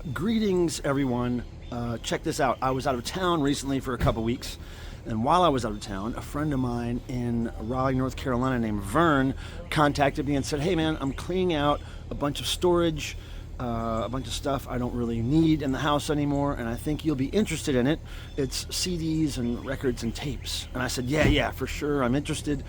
Greetings, everyone. Check this out. I was out of town recently for a couple weeks, and while I was out of town, a friend of mine in Raleigh, North Carolina named Vern contacted me and said, hey man, I'm cleaning out a bunch of storage, a bunch of stuff I don't really need in the house anymore, and I think you'll be interested in it. It's CDs and records and tapes. And I said, yeah, for sure, I'm interested.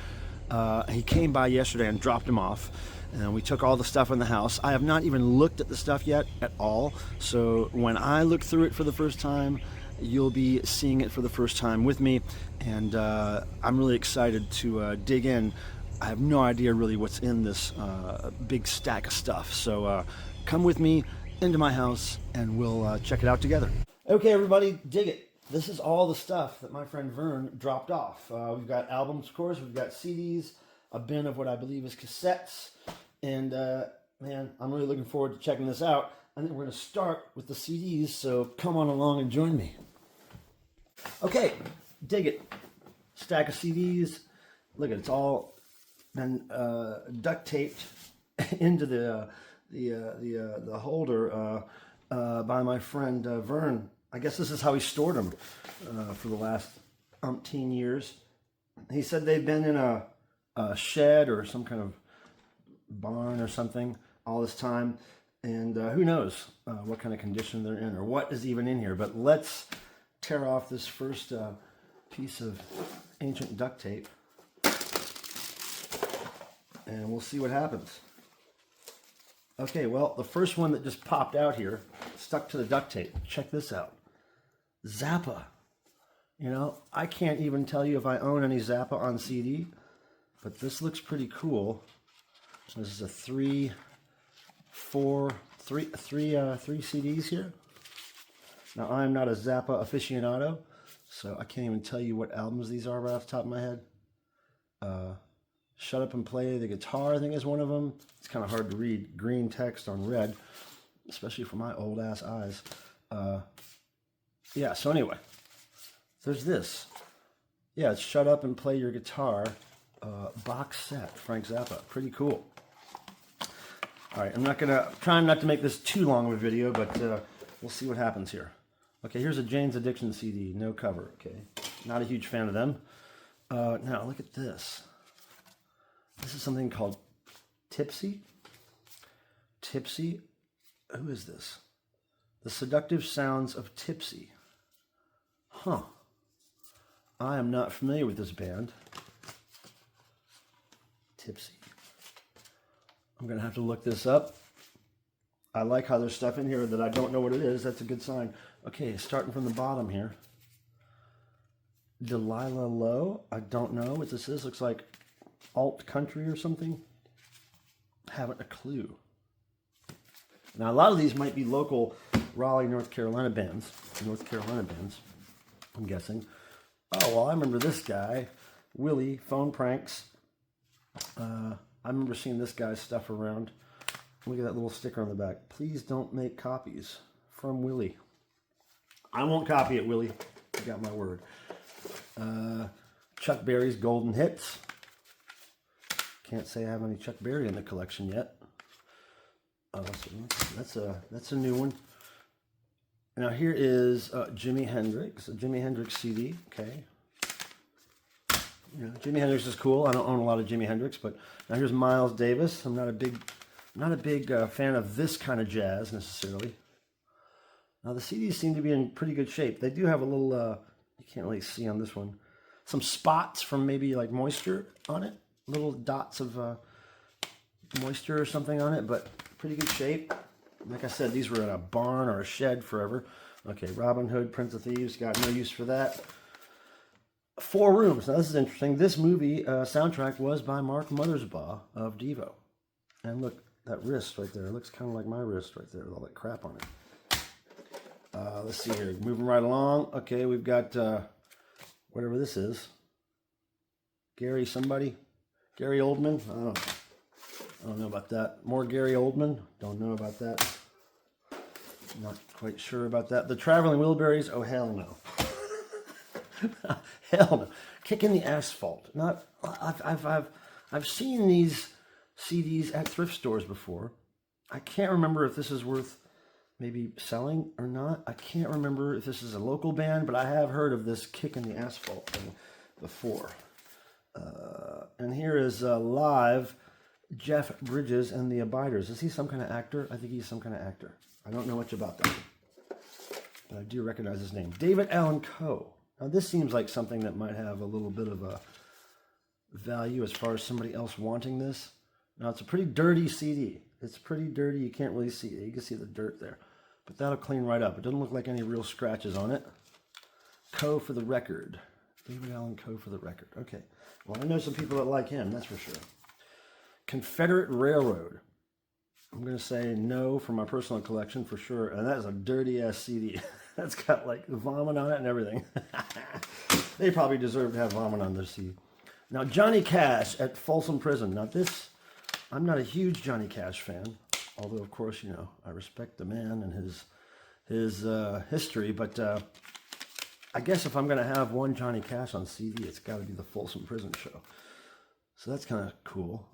He came by yesterday and dropped them off. And we took all the stuff in the house. I have not even looked at the stuff yet at all. So when I look through it for the first time, you'll be seeing it for the first time with me. And I'm really excited to dig in. I have no idea really what's in this big stack of stuff. So come with me into my house and we'll check it out together. Okay, everybody, dig it. This is all the stuff that my friend Vern dropped off. We've got albums, of course. We've got CDs, a bin of what I believe is cassettes. And man, I'm really looking forward to checking this out. I think we're going to start with the CDs, so come on along and join me. Okay, dig it. Stack of CDs. Look at it, it's all been duct taped into the holder by my friend Vern. I guess this is how he stored them for the last umpteen years. He said they've been in a shed or some kind of barn or something all this time, and who knows what kind of condition they're in or what is even in here. But let's tear off this first piece of ancient duct tape and we'll see what happens. Okay, well, the first one that just popped out here stuck to the duct tape. Check this out. Zappa. You know, I can't even tell you if I own any Zappa on CD, but this looks pretty cool. This is a three CDs here. Now, I'm not a Zappa aficionado, so I can't even tell you what albums these are right off the top of my head. Shut Up and Play the Guitar, I think, is one of them. It's kind of hard to read green text on red, especially for my old-ass eyes. Yeah, so anyway, there's this. Yeah, it's Shut Up and Play Your Guitar box set, Frank Zappa. Pretty cool. All right, I'm trying not to make this too long of a video, but we'll see what happens here. Okay, here's a Jane's Addiction CD, no cover, okay. Not a huge fan of them. Now, look at this. This is something called Tipsy. Tipsy, who is this? The Seductive Sounds of Tipsy. Huh. I am not familiar with this band. Tipsy. I'm going to have to look this up. I like how there's stuff in here that I don't know what it is. That's a good sign. Okay, starting from the bottom here. Delilah Lowe. I don't know what this is. Looks like alt country or something. Haven't a clue. Now, a lot of these might be local Raleigh, North Carolina bands. I'm guessing. Oh, well, I remember this guy. Willie, Phone Pranks. I remember seeing this guy's stuff around. Look at that little sticker on the back. Please don't make copies. From Willie. I won't copy it, Willie. You got my word. Chuck Berry's Golden Hits. Can't say I have any Chuck Berry in the collection yet. Oh, that's a new one. Now here is Jimi Hendrix. A Jimi Hendrix CD. Okay. You know, Jimi Hendrix is cool. I don't own a lot of Jimi Hendrix, but now here's Miles Davis. I'm not a big fan of this kind of jazz necessarily. Now the CDs seem to be in pretty good shape. They do have a little, you can't really see on this one, some spots from maybe like moisture on it. Little dots of moisture or something on it, but pretty good shape. Like I said, these were in a barn or a shed forever. Okay, Robin Hood, Prince of Thieves, got no use for that. 4 Rooms. Now this is interesting. This movie soundtrack was by Mark Mothersbaugh of Devo. And look, that wrist right there. It looks kind of like my wrist right there with all that crap on it. Let's see here. Moving right along. Okay, we've got whatever this is. Gary somebody. Gary Oldman. I don't know about that. More Gary Oldman. Don't know about that. Not quite sure about that. The Traveling Wilburys. Oh, hell no. Hell no. Kicking the asphalt. Not. I've seen these CDs at thrift stores before. I can't remember if this is worth maybe selling or not. I can't remember if this is a local band, but I have heard of this Kick in the Asphalt thing before. And here is live Jeff Bridges and the Abiders. Is he some kind of actor? I think he's some kind of actor. I don't know much about that, but I do recognize his name. David Allan Coe. Now this seems like something that might have a little bit of a value as far as somebody else wanting this. Now it's a pretty dirty CD. It's pretty dirty. You can't really see it. You can see the dirt there, but that'll clean right up. It doesn't look like any real scratches on it. Coe for the record. David Allan Coe for the record. Okay. Well, I know some people that like him, that's for sure. Confederate Railroad. I'm going to say no for my personal collection for sure. And that is a dirty-ass CD. That's got like vomit on it and everything. They probably deserve to have vomit on their CD. Now, Johnny Cash at Folsom Prison. Now, this, I'm not a huge Johnny Cash fan. Although, of course, you know, I respect the man and his history. But I guess if I'm going to have one Johnny Cash on CD, it's got to be the Folsom Prison Show. So that's kind of cool.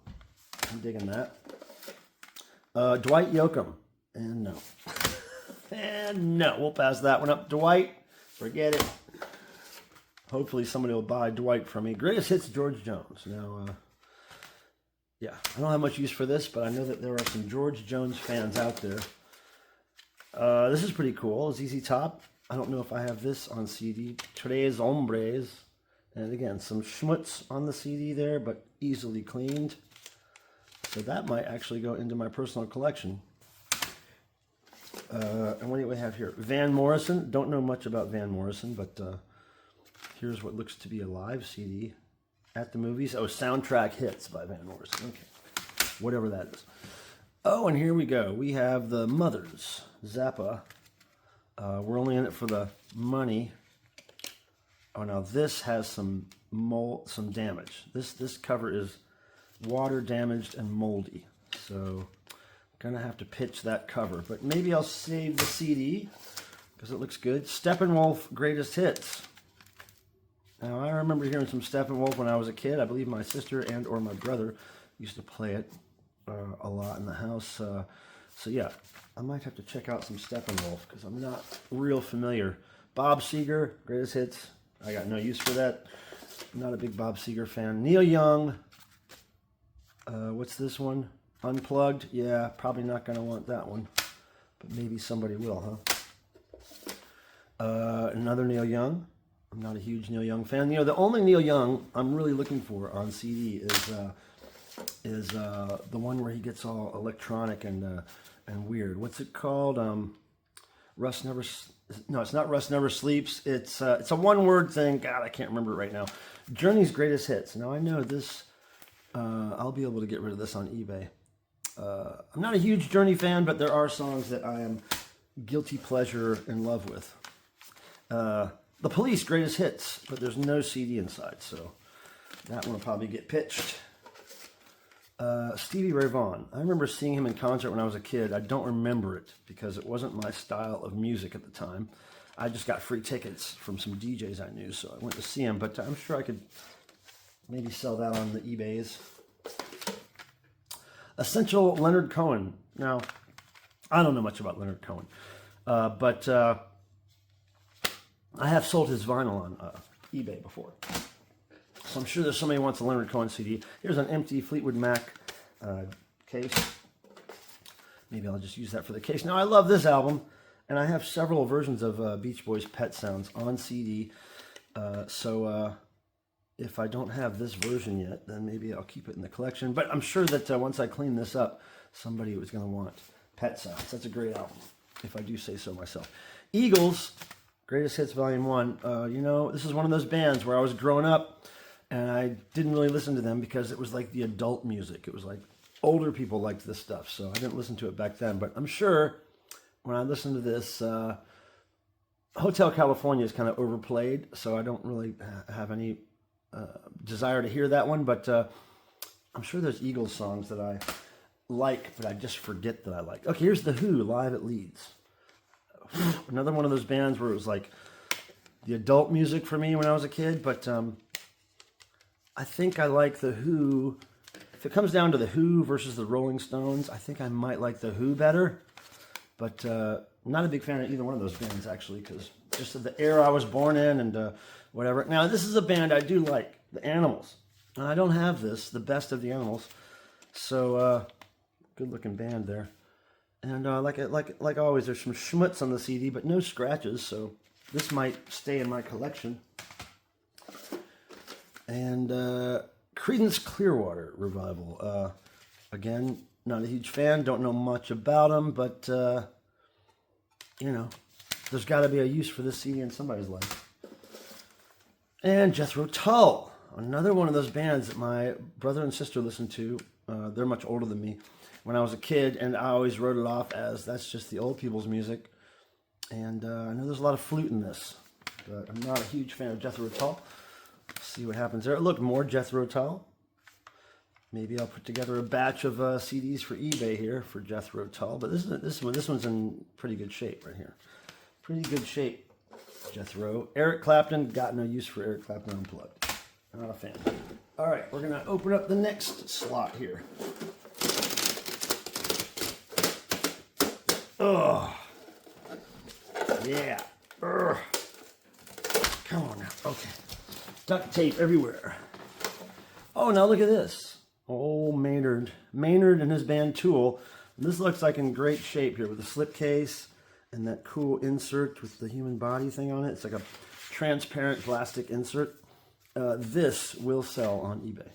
I'm digging that. Dwight Yoakam. And no. And no. We'll pass that one up. Dwight, forget it. Hopefully somebody will buy Dwight from me. Greatest Hits, George Jones. Now, yeah, I don't have much use for this, but I know that there are some George Jones fans out there. This is pretty cool. ZZ Top. I don't know if I have this on CD. Tres Hombres. And again, some schmutz on the CD there, but easily cleaned. So that might actually go into my personal collection. And what do we have here? Van Morrison. Don't know much about Van Morrison, but here's what looks to be a live CD at the movies. Oh, Soundtrack Hits by Van Morrison. Okay. Whatever that is. Oh, and here we go. We have the Mothers. Zappa. We're only in it for the money. Oh, now this has some damage. This cover is water damaged and moldy. So I'm gonna have to pitch that cover, but maybe I'll save the CD because it looks good. Steppenwolf Greatest Hits. Now I remember hearing some Steppenwolf when I was a kid. I believe my sister and or my brother used to play it a lot in the house. So yeah, I might have to check out some Steppenwolf because I'm not real familiar. Bob Seger, Greatest Hits. I got no use for that. I'm not a big Bob Seger fan. Neil Young. What's this one? Unplugged? Yeah, probably not going to want that one. But maybe somebody will, huh? Another Neil Young. I'm not a huge Neil Young fan. You know, the only Neil Young I'm really looking for on CD is the one where he gets all electronic and weird. What's it called? Rust Never... No, it's not Rust Never Sleeps. It's a one-word thing. God, I can't remember it right now. Journey's Greatest Hits. Now, I know this... I'll be able to get rid of this on eBay. I'm not a huge Journey fan, but there are songs that I am guilty pleasure in love with. The Police, Greatest Hits, but there's no CD inside, so that one will probably get pitched. Stevie Ray Vaughan. I remember seeing him in concert when I was a kid. I don't remember it because it wasn't my style of music at the time. I just got free tickets from some DJs I knew, so I went to see him, but I'm sure I could maybe sell that on the eBays. Essential Leonard Cohen. Now, I don't know much about Leonard Cohen, but I have sold his vinyl on eBay before. So I'm sure there's somebody who wants a Leonard Cohen CD. Here's an empty Fleetwood Mac case. Maybe I'll just use that for the case. Now, I love this album, and I have several versions of Beach Boys' Pet Sounds on CD. So if I don't have this version yet, then maybe I'll keep it in the collection. But I'm sure that once I clean this up, somebody was going to want Pet Sounds. That's a great album, if I do say so myself. Eagles, Greatest Hits Volume 1. You know, this is one of those bands where I was growing up, and I didn't really listen to them because it was like the adult music. It was like older people liked this stuff, so I didn't listen to it back then. But I'm sure when I listen to this, Hotel California is kind of overplayed, so I don't really have any desire to hear that one, but I'm sure there's Eagles songs that I like, but I just forget that I like. Okay, here's The Who, Live at Leeds. Another one of those bands where it was like the adult music for me when I was a kid, but I think I like The Who. If it comes down to The Who versus the Rolling Stones, I think I might like The Who better, but I'm not a big fan of either one of those bands, actually, because just of the era I was born in and whatever. Now, this is a band I do like, the Animals. And I don't have this, the Best of the Animals. So, good-looking band there. And like always, there's some schmutz on the CD, but no scratches, so this might stay in my collection. And Creedence Clearwater Revival. Again, not a huge fan, don't know much about them, but, you know, there's got to be a use for this CD in somebody's life. And Jethro Tull, another one of those bands that my brother and sister listened to. They're much older than me. When I was a kid, and I always wrote it off as that's just the old people's music. And I know there's a lot of flute in this, but I'm not a huge fan of Jethro Tull. See what happens there. Look, more Jethro Tull. Maybe I'll put together a batch of CDs for eBay here for Jethro Tull. But this one's in pretty good shape right here. Pretty good shape, Jethro. Eric Clapton, got no use for Eric Clapton Unplugged. Not a fan. All right, we're gonna open up the next slot here. Oh, yeah. Urgh. Come on now. Okay. Duct tape everywhere. Oh, now look at this. Oh, Maynard. Maynard and his band Tool. This looks like in great shape here with the slipcase and that cool insert with the human body thing on it. It's like a transparent plastic insert. This will sell on eBay.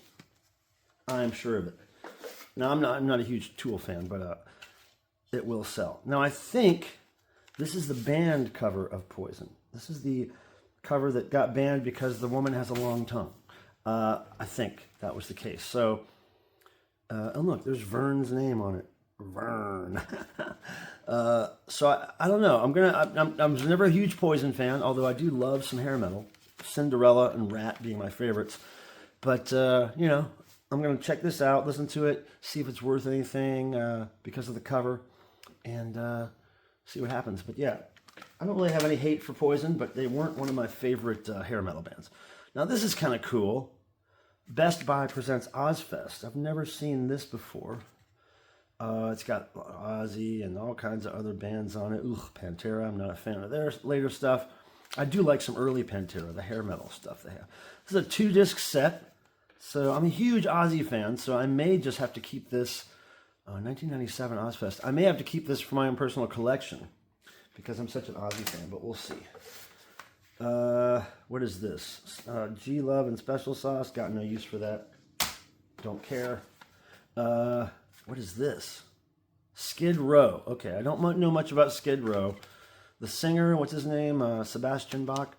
I'm sure of it. Now, I'm not a huge Tool fan, but it will sell. Now, I think this is the banned cover of Poison. This is the cover that got banned because the woman has a long tongue. I think that was the case. So, and look, there's Vern's name on it. Vern. So I don't know. I was never a huge Poison fan, although I do love some hair metal. Cinderella and Rat being my favorites. But, you know, I'm going to check this out, listen to it, see if it's worth anything because of the cover, and see what happens. But yeah, I don't really have any hate for Poison, but they weren't one of my favorite hair metal bands. Now, this is kind of cool. Best Buy presents Ozfest. I've never seen this before. It's got Ozzy and all kinds of other bands on it. Pantera, I'm not a fan of their later stuff. I do like some early Pantera, the hair metal stuff they have. This is a 2-disc set. So I'm a huge Ozzy fan, so I may just have to keep this 1997 Ozfest. I may have to keep this for my own personal collection because I'm such an Ozzy fan, but we'll see. What is this? G-Love and Special Sauce. Got no use for that. Don't care. What is this? Skid Row. Okay, I don't know much about Skid Row. The singer, what's his name? Sebastian Bach.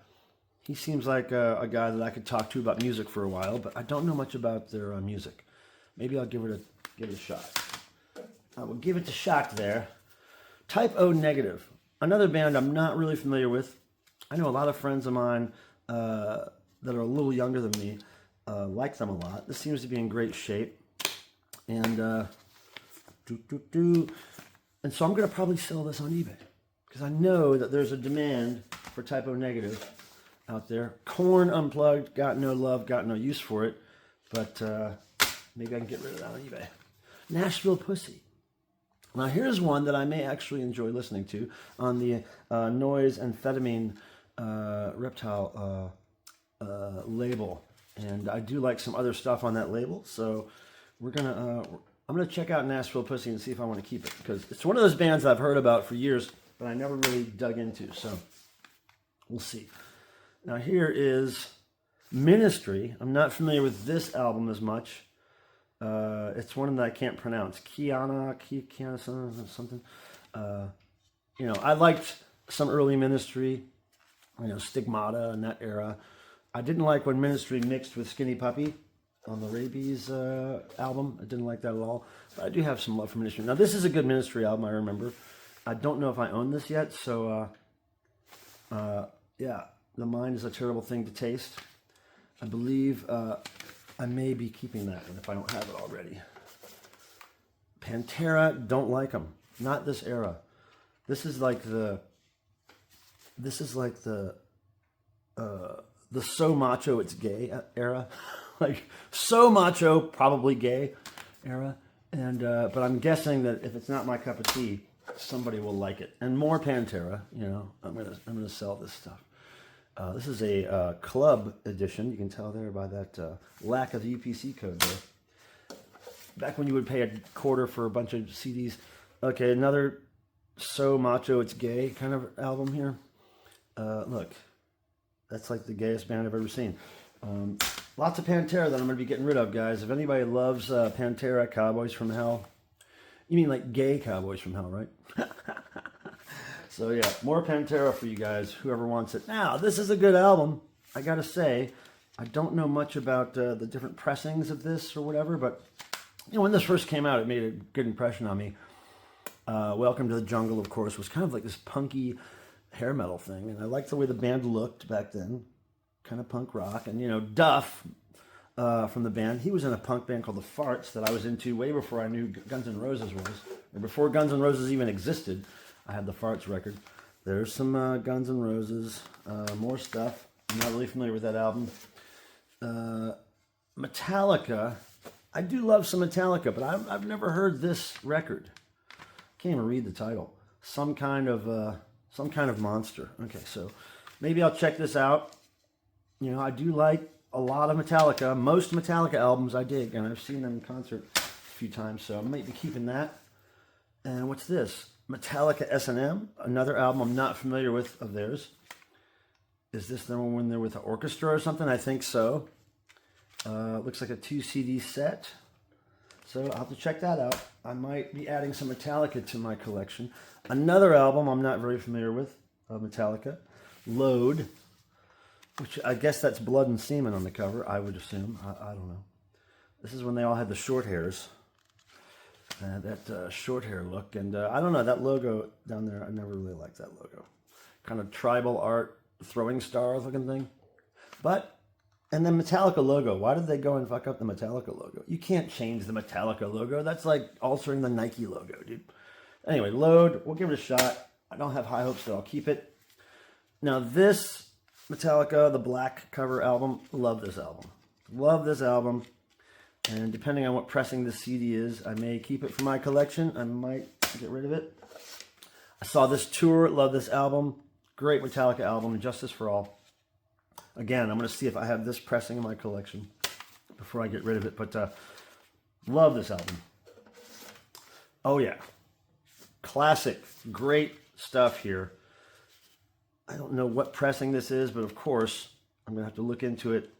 He seems like a guy that I could talk to about music for a while, but I don't know much about their music. Maybe I'll give it a shot. I will give it a shot there. Type O Negative. Another band I'm not really familiar with. I know a lot of friends of mine that are a little younger than me like them a lot. This seems to be in great shape. And and so I'm going to probably sell this on eBay because I know that there's a demand for Type O Negative out there. Korn Unplugged, got no love, got no use for it, but maybe I can get rid of that on eBay. Nashville Pussy. Now here's one that I may actually enjoy listening to on the Noise Amphetamine Reptile label, and I do like some other stuff on that label, so I'm gonna check out Nashville Pussy and see if I want to keep it because it's one of those bands I've heard about for years, but I never really dug into, so we'll see. Now here is Ministry. I'm not familiar with this album as much. It's one that I can't pronounce. Kiana something. You know, I liked some early Ministry, you know, Stigmata and that era. I didn't like when Ministry mixed with Skinny Puppy on the Rabies album. I didn't like that at all. But I do have some love for Ministry. Now this is a good Ministry album, I remember. I don't know if I own this yet, so yeah, The Mind is a Terrible Thing to Taste. I believe I may be keeping that one if I don't have it already. Pantera, don't like them. Not this era. This is like the so macho it's gay era. Like so macho, probably gay era. And but I'm guessing that if it's not my cup of tea, somebody will like it. And more Pantera, you know, I'm gonna sell this stuff. This is a club edition. You can tell there by that lack of the UPC code there. Back when you would pay a quarter for a bunch of CDs. Okay, another So Macho It's Gay kind of album here. Look, that's like the gayest band I've ever seen. Lots of Pantera that I'm going to be getting rid of, guys. If anybody loves Pantera, Cowboys from Hell. You mean like gay Cowboys from Hell, right? So yeah, more Pantera for you guys, whoever wants it. Now, this is a good album. I got to say, I don't know much about the different pressings of this or whatever, but you know, when this first came out, it made a good impression on me. Welcome to the Jungle, of course, was kind of like this punky hair metal thing, and I liked the way the band looked back then, kind of punk rock. And you know, Duff from the band, he was in a punk band called the Farts that I was into way before I knew Guns N' Roses was, or before Guns N' Roses even existed. I had the Farts record. There's some Guns N' Roses, more stuff. I'm not really familiar with that album. Metallica, I do love some Metallica, but I've never heard this record. Can't even read the title. Some kind of monster. Okay, so maybe I'll check this out. You know, I do like a lot of Metallica. Most Metallica albums I dig, and I've seen them in concert a few times, so I might be keeping that. And what's this? Metallica S&M, another album I'm not familiar with of theirs. Is this the one when they're with the orchestra or something? I think so. Looks like a 2 CD set. So I'll have to check that out. I might be adding some Metallica to my collection. Another album I'm not very familiar with of Metallica, Load, which I guess that's Blood and Semen on the cover, I would assume. I don't know. This is when they all had the short hairs. That short hair look. And I don't know, that logo down there, I never really liked that logo. Kind of tribal art, throwing stars looking thing. But, and then Metallica logo. Why did they go and fuck up the Metallica logo? You can't change the Metallica logo. That's like altering the Nike logo, dude. Anyway, Load, we'll give it a shot. I don't have high hopes that I'll keep it. Now this Metallica, the black cover album, love this album. Love this album. And depending on what pressing this CD is, I may keep it for my collection. I might get rid of it. I saw this tour, love this album. Great Metallica album, Justice for All. Again, I'm going to see if I have this pressing in my collection before I get rid of it. But love this album. Oh yeah. Classic. Great stuff here. I don't know what pressing this is, but of course, I'm going to have to look into it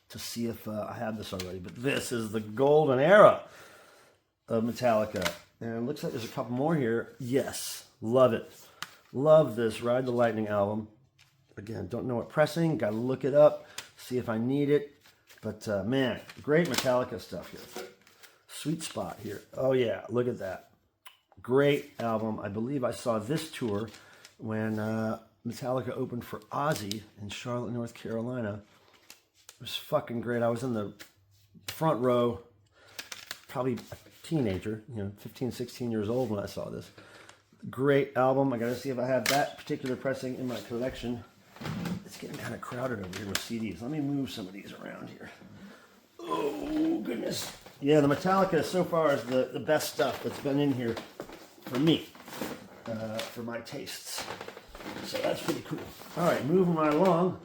to see if I have this already. But this is the golden era of Metallica. And it looks like there's a couple more here. Yes, love it. Love this Ride the Lightning album. Again, don't know what pressing. Got to look it up, see if I need it. But man, great Metallica stuff here. Sweet spot here. Oh yeah, look at that. Great album. I believe I saw this tour when Metallica opened for Ozzy in Charlotte, North Carolina. It was fucking great. I was in the front row, probably a teenager, 15, 16 years old when I saw this. Great album. I got to see if I have that particular pressing in my collection. It's getting kind of crowded over here with CDs. Let me move some of these around here. Oh, goodness. Yeah, the Metallica so far is the best stuff that's been in here for me, for my tastes. So that's pretty cool. All right, moving right along.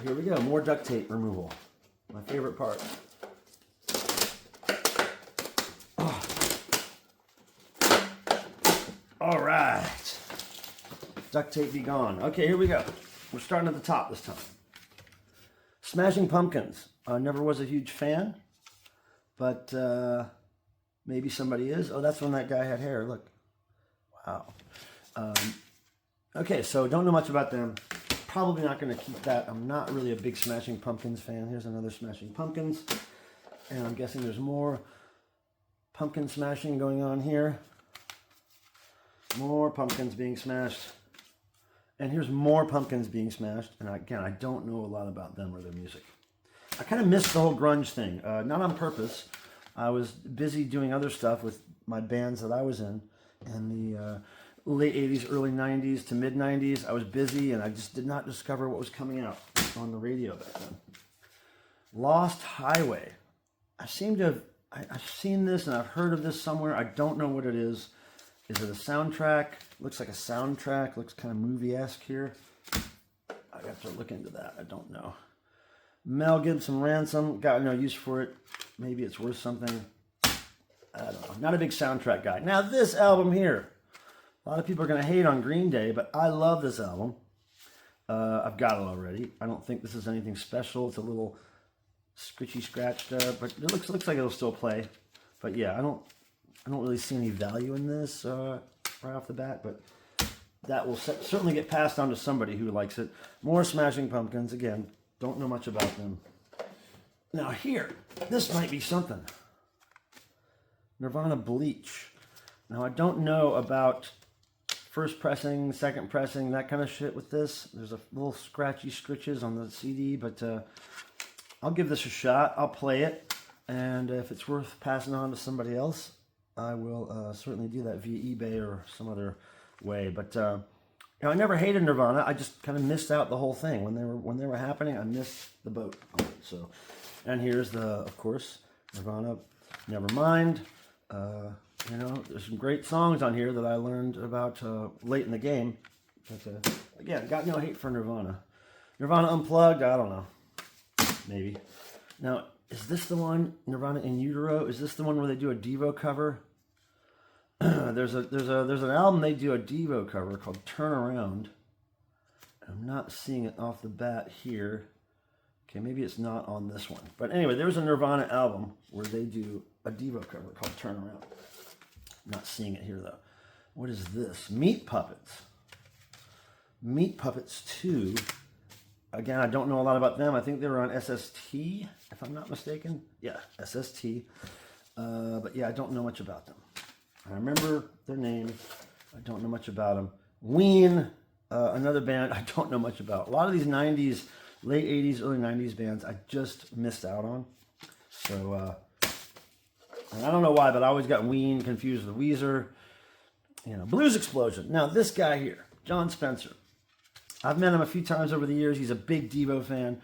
Here we go, more duct tape removal. My favorite part. Oh. All right. Duct tape be gone. Okay, here we go. We're starting at the top this time. Smashing Pumpkins. I never was a huge fan, but maybe somebody is. Oh, that's when that guy had hair. Look. Wow. Okay, so don't know much about them. Probably not going to keep that. I'm not really a big Smashing Pumpkins fan. Here's another Smashing Pumpkins. And I'm guessing there's more pumpkin smashing going on here. More pumpkins being smashed. And here's more pumpkins being smashed. And again, I don't know a lot about them or their music. I kind of missed the whole grunge thing. Not on purpose. I was busy doing other stuff with my bands that I was in the late 80s, early 90s to mid 90s. I was busy and I just did not discover what was coming out on the radio back then. Lost Highway. I've seen this and I've heard of this somewhere. I don't know what it is. Is it a soundtrack? Looks like a soundtrack. Looks kind of movie-esque here. I have to look into that. I don't know. Mel Gibson Ransom. Got no use for it. Maybe it's worth something. I don't know. Not a big soundtrack guy. Now this album here. A lot of people are going to hate on Green Day, but I love this album. I've got it already. I don't think this is anything special. It's a little scratchy scratched, but it looks like it'll still play. But yeah, I don't really see any value in this right off the bat, but that will certainly get passed on to somebody who likes it. More Smashing Pumpkins. Again, don't know much about them. Now here, this might be something. Nirvana Bleach. Now I don't know about first pressing, second pressing, that kind of shit with this. There's a little scratchy scritches on the CD, but I'll give this a shot. I'll play it, and if it's worth passing on to somebody else, I will certainly do that via eBay or some other way. But I never hated Nirvana. I just kind of missed out the whole thing when they were happening. I missed the boat on it. So, and here's of course, Nirvana. Nevermind. There's some great songs on here that I learned about late in the game. But again, got no hate for Nirvana. Nirvana Unplugged. I don't know. Maybe. Now, is this the one, Nirvana in Utero? Is this the one where they do a Devo cover? there's an album they do a Devo cover called Turn Around. I'm not seeing it off the bat here. Okay, maybe it's not on this one. But anyway, there was a Nirvana album where they do a Devo cover called Turn Around. I'm not seeing it here though. What is this? Meat Puppets. Meat Puppets 2. Again, I don't know a lot about them. I think they were on SST, if I'm not mistaken. Yeah, SST. But yeah, I don't know much about them. I remember their name. I don't know much about them. Ween, another band I don't know much about. A lot of these 90s, late 80s, early 90s bands I just missed out on. So, and I don't know why, but I always got Ween confused with Weezer. Blues Explosion. Now, this guy here, John Spencer. I've met him a few times over the years. He's a big Devo fan.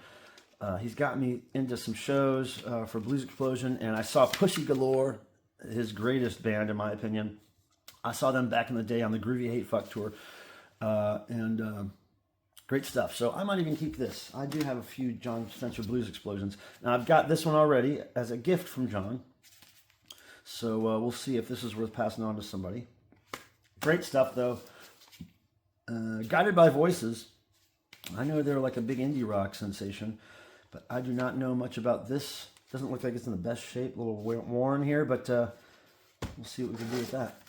He's got me into some shows for Blues Explosion, and I saw Pussy Galore, his greatest band in my opinion. I saw them back in the day on the Groovy Hate Fuck tour, and great stuff. So I might even keep this. I do have a few John Spencer Blues Explosions. Now I've got this one already as a gift from John, so we'll see if this is worth passing on to somebody. Great stuff though. Guided by Voices. I know they're like a big indie rock sensation, but I do not know much about this. Doesn't look like it's in the best shape. A little worn here, but we'll see what we can do with that.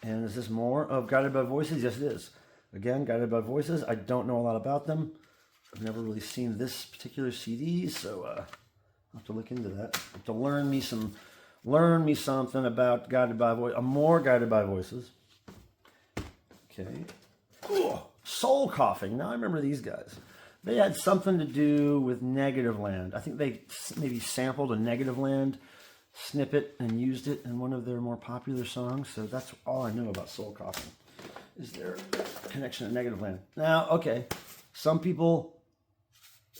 And is this more of Guided by Voices? Yes, it is. Again, Guided by Voices. I don't know a lot about them. I've never really seen this particular CD, so I'll have to look into that. I have to learn me something about Guided by Voices. More Guided by Voices. Okay. Ooh, Soul Coughing. Now I remember these guys. They had something to do with Negative Land. I think they maybe sampled a Negative Land snippet and used it in one of their more popular songs. So that's all I know about Soul Coughing. Is their connection to Negative Land. Now, okay. Some people...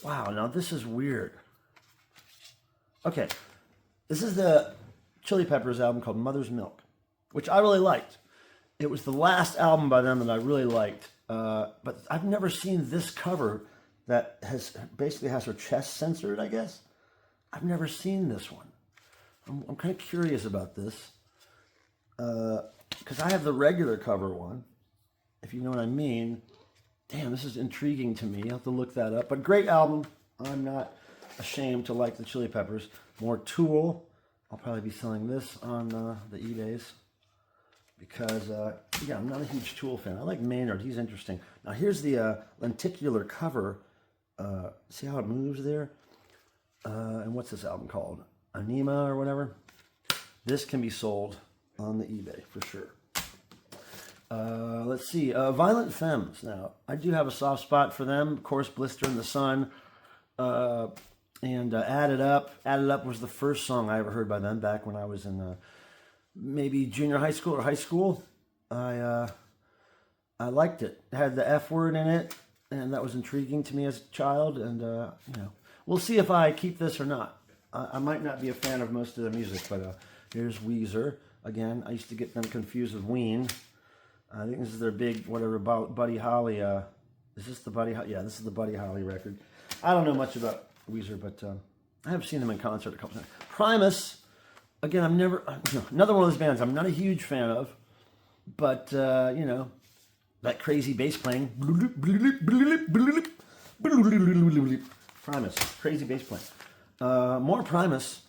Wow, now this is weird. Okay. This is the Chili Peppers album called Mother's Milk, which I really liked. It was the last album by them that I really liked, but I've never seen this cover that basically has her chest censored, I guess. I've never seen this one. I'm kind of curious about this, because I have the regular cover one, if you know what I mean. Damn, this is intriguing to me. I'll have to look that up. But great album. I'm not ashamed to like the Chili Peppers. More Tool. I'll probably be selling this on the eBays. Because, yeah, I'm not a huge Tool fan. I like Maynard. He's interesting. Now, here's the lenticular cover. See how it moves there? And what's this album called? Anima or whatever? This can be sold on the eBay for sure. Let's see. Violent Femmes. Now, I do have a soft spot for them. Of course, Blister in the Sun. And Add It Up. Add It Up was the first song I ever heard by them back when I was in... maybe junior high school or high school. I liked it. It had the F word in it, and that was intriguing to me as a child. And we'll see if I keep this or not. I might not be a fan of most of the music, but here's Weezer. Again, I used to get them confused with Ween. I think this is their big, whatever, Buddy Holly. Is this the Buddy Holly? Yeah, this is the Buddy Holly record. I don't know much about Weezer, but I have seen them in concert a couple times. Primus, again, I'm never, another one of those bands I'm not a huge fan of, but, you know, that crazy bass playing. Primus, crazy bass playing. More Primus.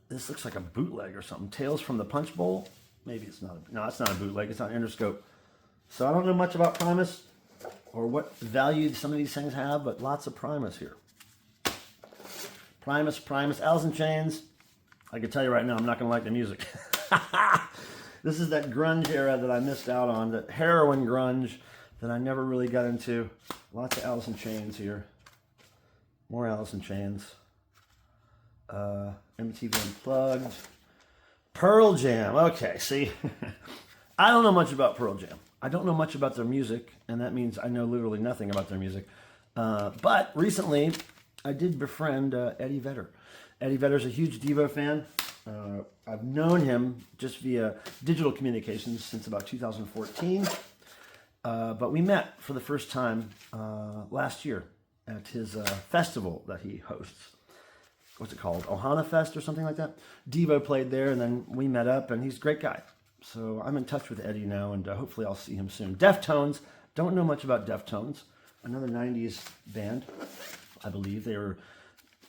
This looks like a bootleg or something. Tales from the Punch Bowl. Maybe it's not. No, it's not a bootleg. It's on Interscope. So I don't know much about Primus or what value some of these things have, but lots of Primus here. Primus, Alice in Chains. I can tell you right now, I'm not going to like the music. This is that grunge era that I missed out on, that heroin grunge that I never really got into. Lots of Alice in Chains here. More Alice in Chains. MTV Unplugged. Pearl Jam. Okay, see, I don't know much about Pearl Jam. I don't know much about their music, and that means I know literally nothing about their music. But recently, I did befriend Eddie Vedder. Eddie Vedder's a huge Devo fan. I've known him just via digital communications since about 2014. But we met for the first time last year at his festival that he hosts. What's it called? Ohana Fest or something like that? Devo played there, and then we met up, and he's a great guy. So I'm in touch with Eddie now, and hopefully I'll see him soon. Deftones. Don't know much about Deftones. Another 90s band, I believe. They were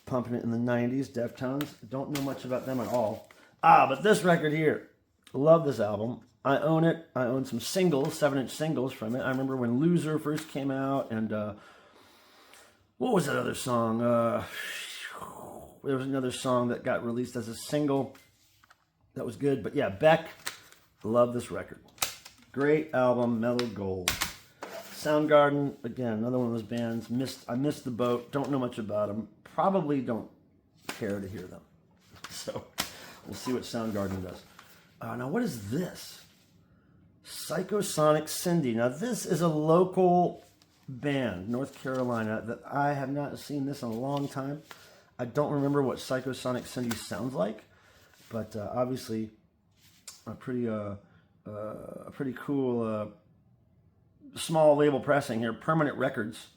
pumping it in the 90s, Deftones. Don't know much about them at all. But this record here. Love this album. I own it. I own some singles, 7-inch singles from it. I remember when Loser first came out, and what was that other song? There was another song that got released as a single that was good. But yeah, Beck, love this record. Great album, Mellow Gold. Soundgarden, again, another one of those bands. I missed the boat. Don't know much about them. Probably don't care to hear them. So we'll see what Soundgarden does. Now, what is this? Psychosonic Cindy. Now, this is a local band, North Carolina, that I have not seen this in a long time. I don't remember what Psychosonic Cindy sounds like, but obviously a pretty cool small label pressing here. Permanent Records,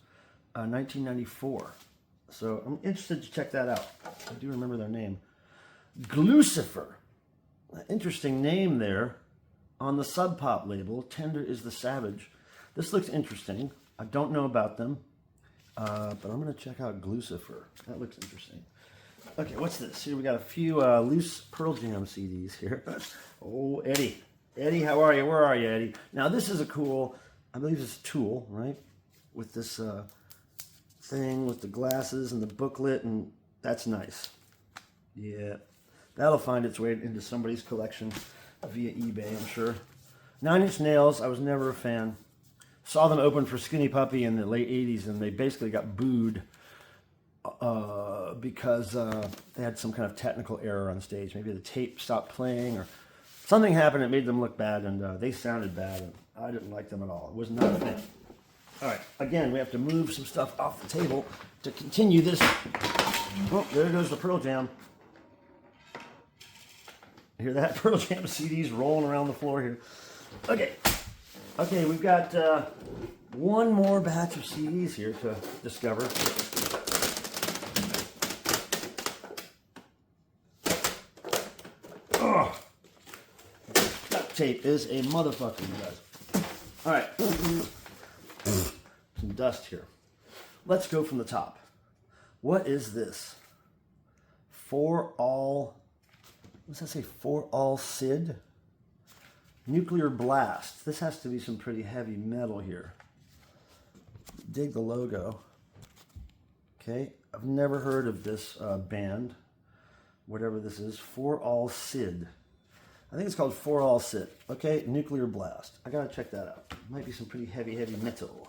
1994. So I'm interested to check that out. I do remember their name. Glucifer. Interesting name there on the Sub Pop label. Tender is the Savage. This looks interesting. I don't know about them. But I'm going to check out Glucifer. That looks interesting. Okay, what's this? Here we got a few loose Pearl Jam CDs here. Oh, Eddie. Eddie, how are you? Where are you, Eddie? Now, this is a cool, I believe it's Tool, right? With this thing with the glasses and the booklet, and that's nice. Yeah, that'll find its way into somebody's collection via eBay, I'm sure. 9 Inch Nails, I was never a fan. Saw them open for Skinny Puppy in the late 80s, and they basically got booed because they had some kind of technical error on stage. Maybe the tape stopped playing, or something happened that made them look bad, and they sounded bad, and I didn't like them at all. It was not a fan. All right, again, we have to move some stuff off the table to continue this. Oh, there goes the Pearl Jam. Hear that? Pearl Jam CDs rolling around the floor here. Okay, we've got one more batch of CDs here to discover. Oh, duct tape is a motherfucker, you guys. All right, some dust here. Let's go from the top. What is this? For All, what's that say? For All Sid? Nuclear Blast. This has to be some pretty heavy metal here. Dig the logo. Okay, I've never heard of this band, whatever this is. For All Sid. I think it's called For All Sid. Okay, Nuclear Blast. I gotta check that out. Might be some pretty heavy metal.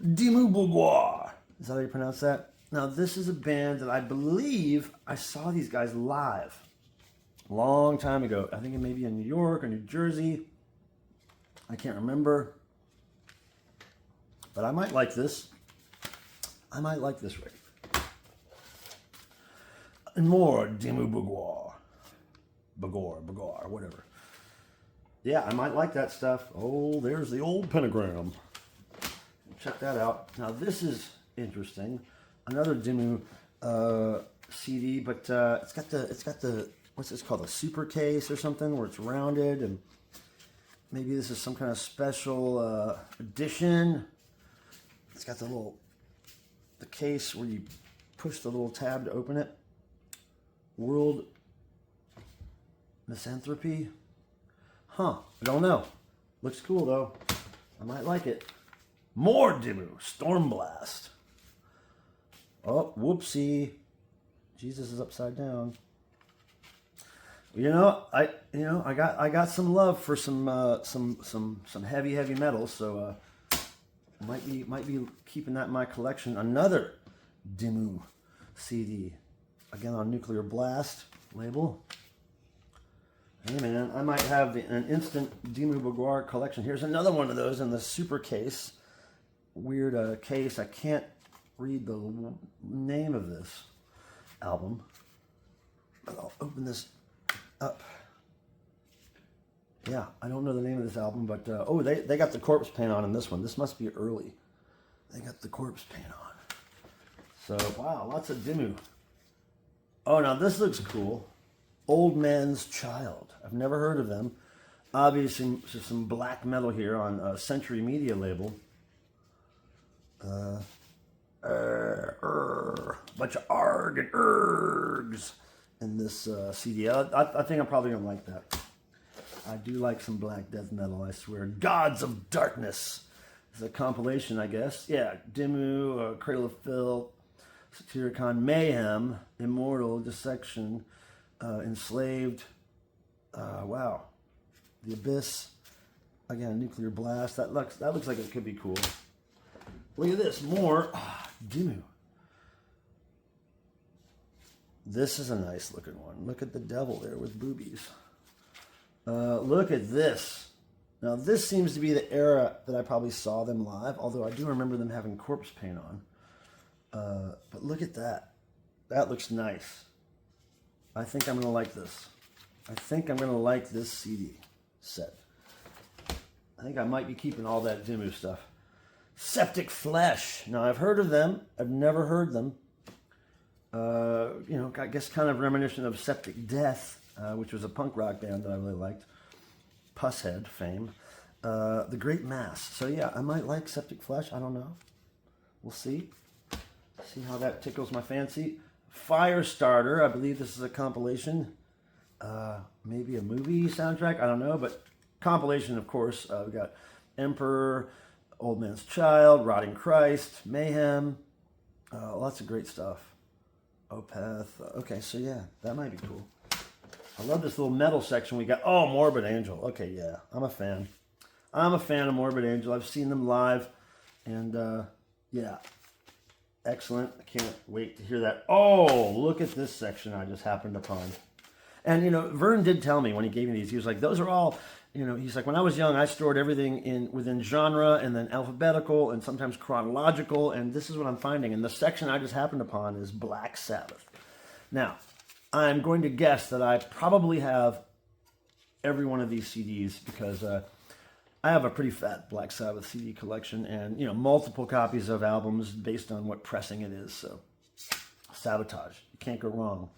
Dimmu Borgir. Is that how you pronounce that? Now, this is a band that I believe I saw these guys live. Long time ago. I think it may be in New York or New Jersey. I can't remember. But I might like this. I might like this record. And more Dimmu Borgir. Bagor, whatever. Yeah, I might like that stuff. Oh, there's the old pentagram. Check that out. Now this is interesting. Another Dimmu CD, but it's got the what's this called, a super case or something, where it's rounded, and maybe this is some kind of special edition. It's got the case where you push the little tab to open it. World Misanthropy? Huh, I don't know. Looks cool though. I might like it. More Dimmu, Stormblast. Oh, whoopsie. Jesus is upside down. I got some love for some heavy metal, so might be keeping that in my collection. Another Dimmu CD, again on Nuclear Blast label. Hey man, I might have an instant Dimmu Borgir collection. Here's another one of those in the super case. Weird case. I can't read the name of this album, but I'll open this up. Yeah, I don't know the name of this album, but they got the corpse paint on in this one. This must be early. They got the corpse paint on. So wow, lots of Dimmu. Oh, now this looks cool. Old Man's Child. I've never heard of them. Obviously, some black metal here on Century Media label. Bunch of arg and ergs in this CD. I think I'm probably gonna like that. I do like some black death metal, I swear. Gods of Darkness. It's a compilation, I guess. Yeah, Dimmu, Cradle of Filth, Satyricon, Mayhem, Immortal, Dissection, Enslaved. Wow. The Abyss. Again, Nuclear Blast. That looks like it could be cool. Look at this. More Dimmu. This is a nice looking one. Look at the devil there with boobies. Look at this. Now this seems to be the era that I probably saw them live, although I do remember them having corpse paint on. But look at that. That looks nice. I think I'm going to like this. I think I'm going to like this CD set. I think I might be keeping all that Dimmu stuff. Septic Flesh. Now, I've heard of them. I've never heard them. I guess kind of reminiscent of Septic Death, which was a punk rock band that I really liked. Pusshead fame. The Great Mass. So, yeah, I might like Septic Flesh. I don't know. We'll see. See how that tickles my fancy. Firestarter. I believe this is a compilation. Maybe a movie soundtrack. I don't know, but compilation, of course. We got Emperor, Old Man's Child, Rotting Christ, Mayhem. Lots of great stuff. Opeth. Okay, so yeah, that might be cool. I love this little metal section we got. Oh, Morbid Angel. Okay, yeah, I'm a fan. I'm a fan of Morbid Angel. I've seen them live, and yeah, excellent. I can't wait to hear that. Oh, look at this section I just happened upon. And, Vern did tell me when he gave me these, he was like, those are all, he's like, when I was young, I stored everything within genre and then alphabetical and sometimes chronological, and this is what I'm finding. And the section I just happened upon is Black Sabbath. Now, I'm going to guess that I probably have every one of these CDs because I have a pretty fat Black Sabbath CD collection and, multiple copies of albums based on what pressing it is. So, Sabotage. You can't go wrong.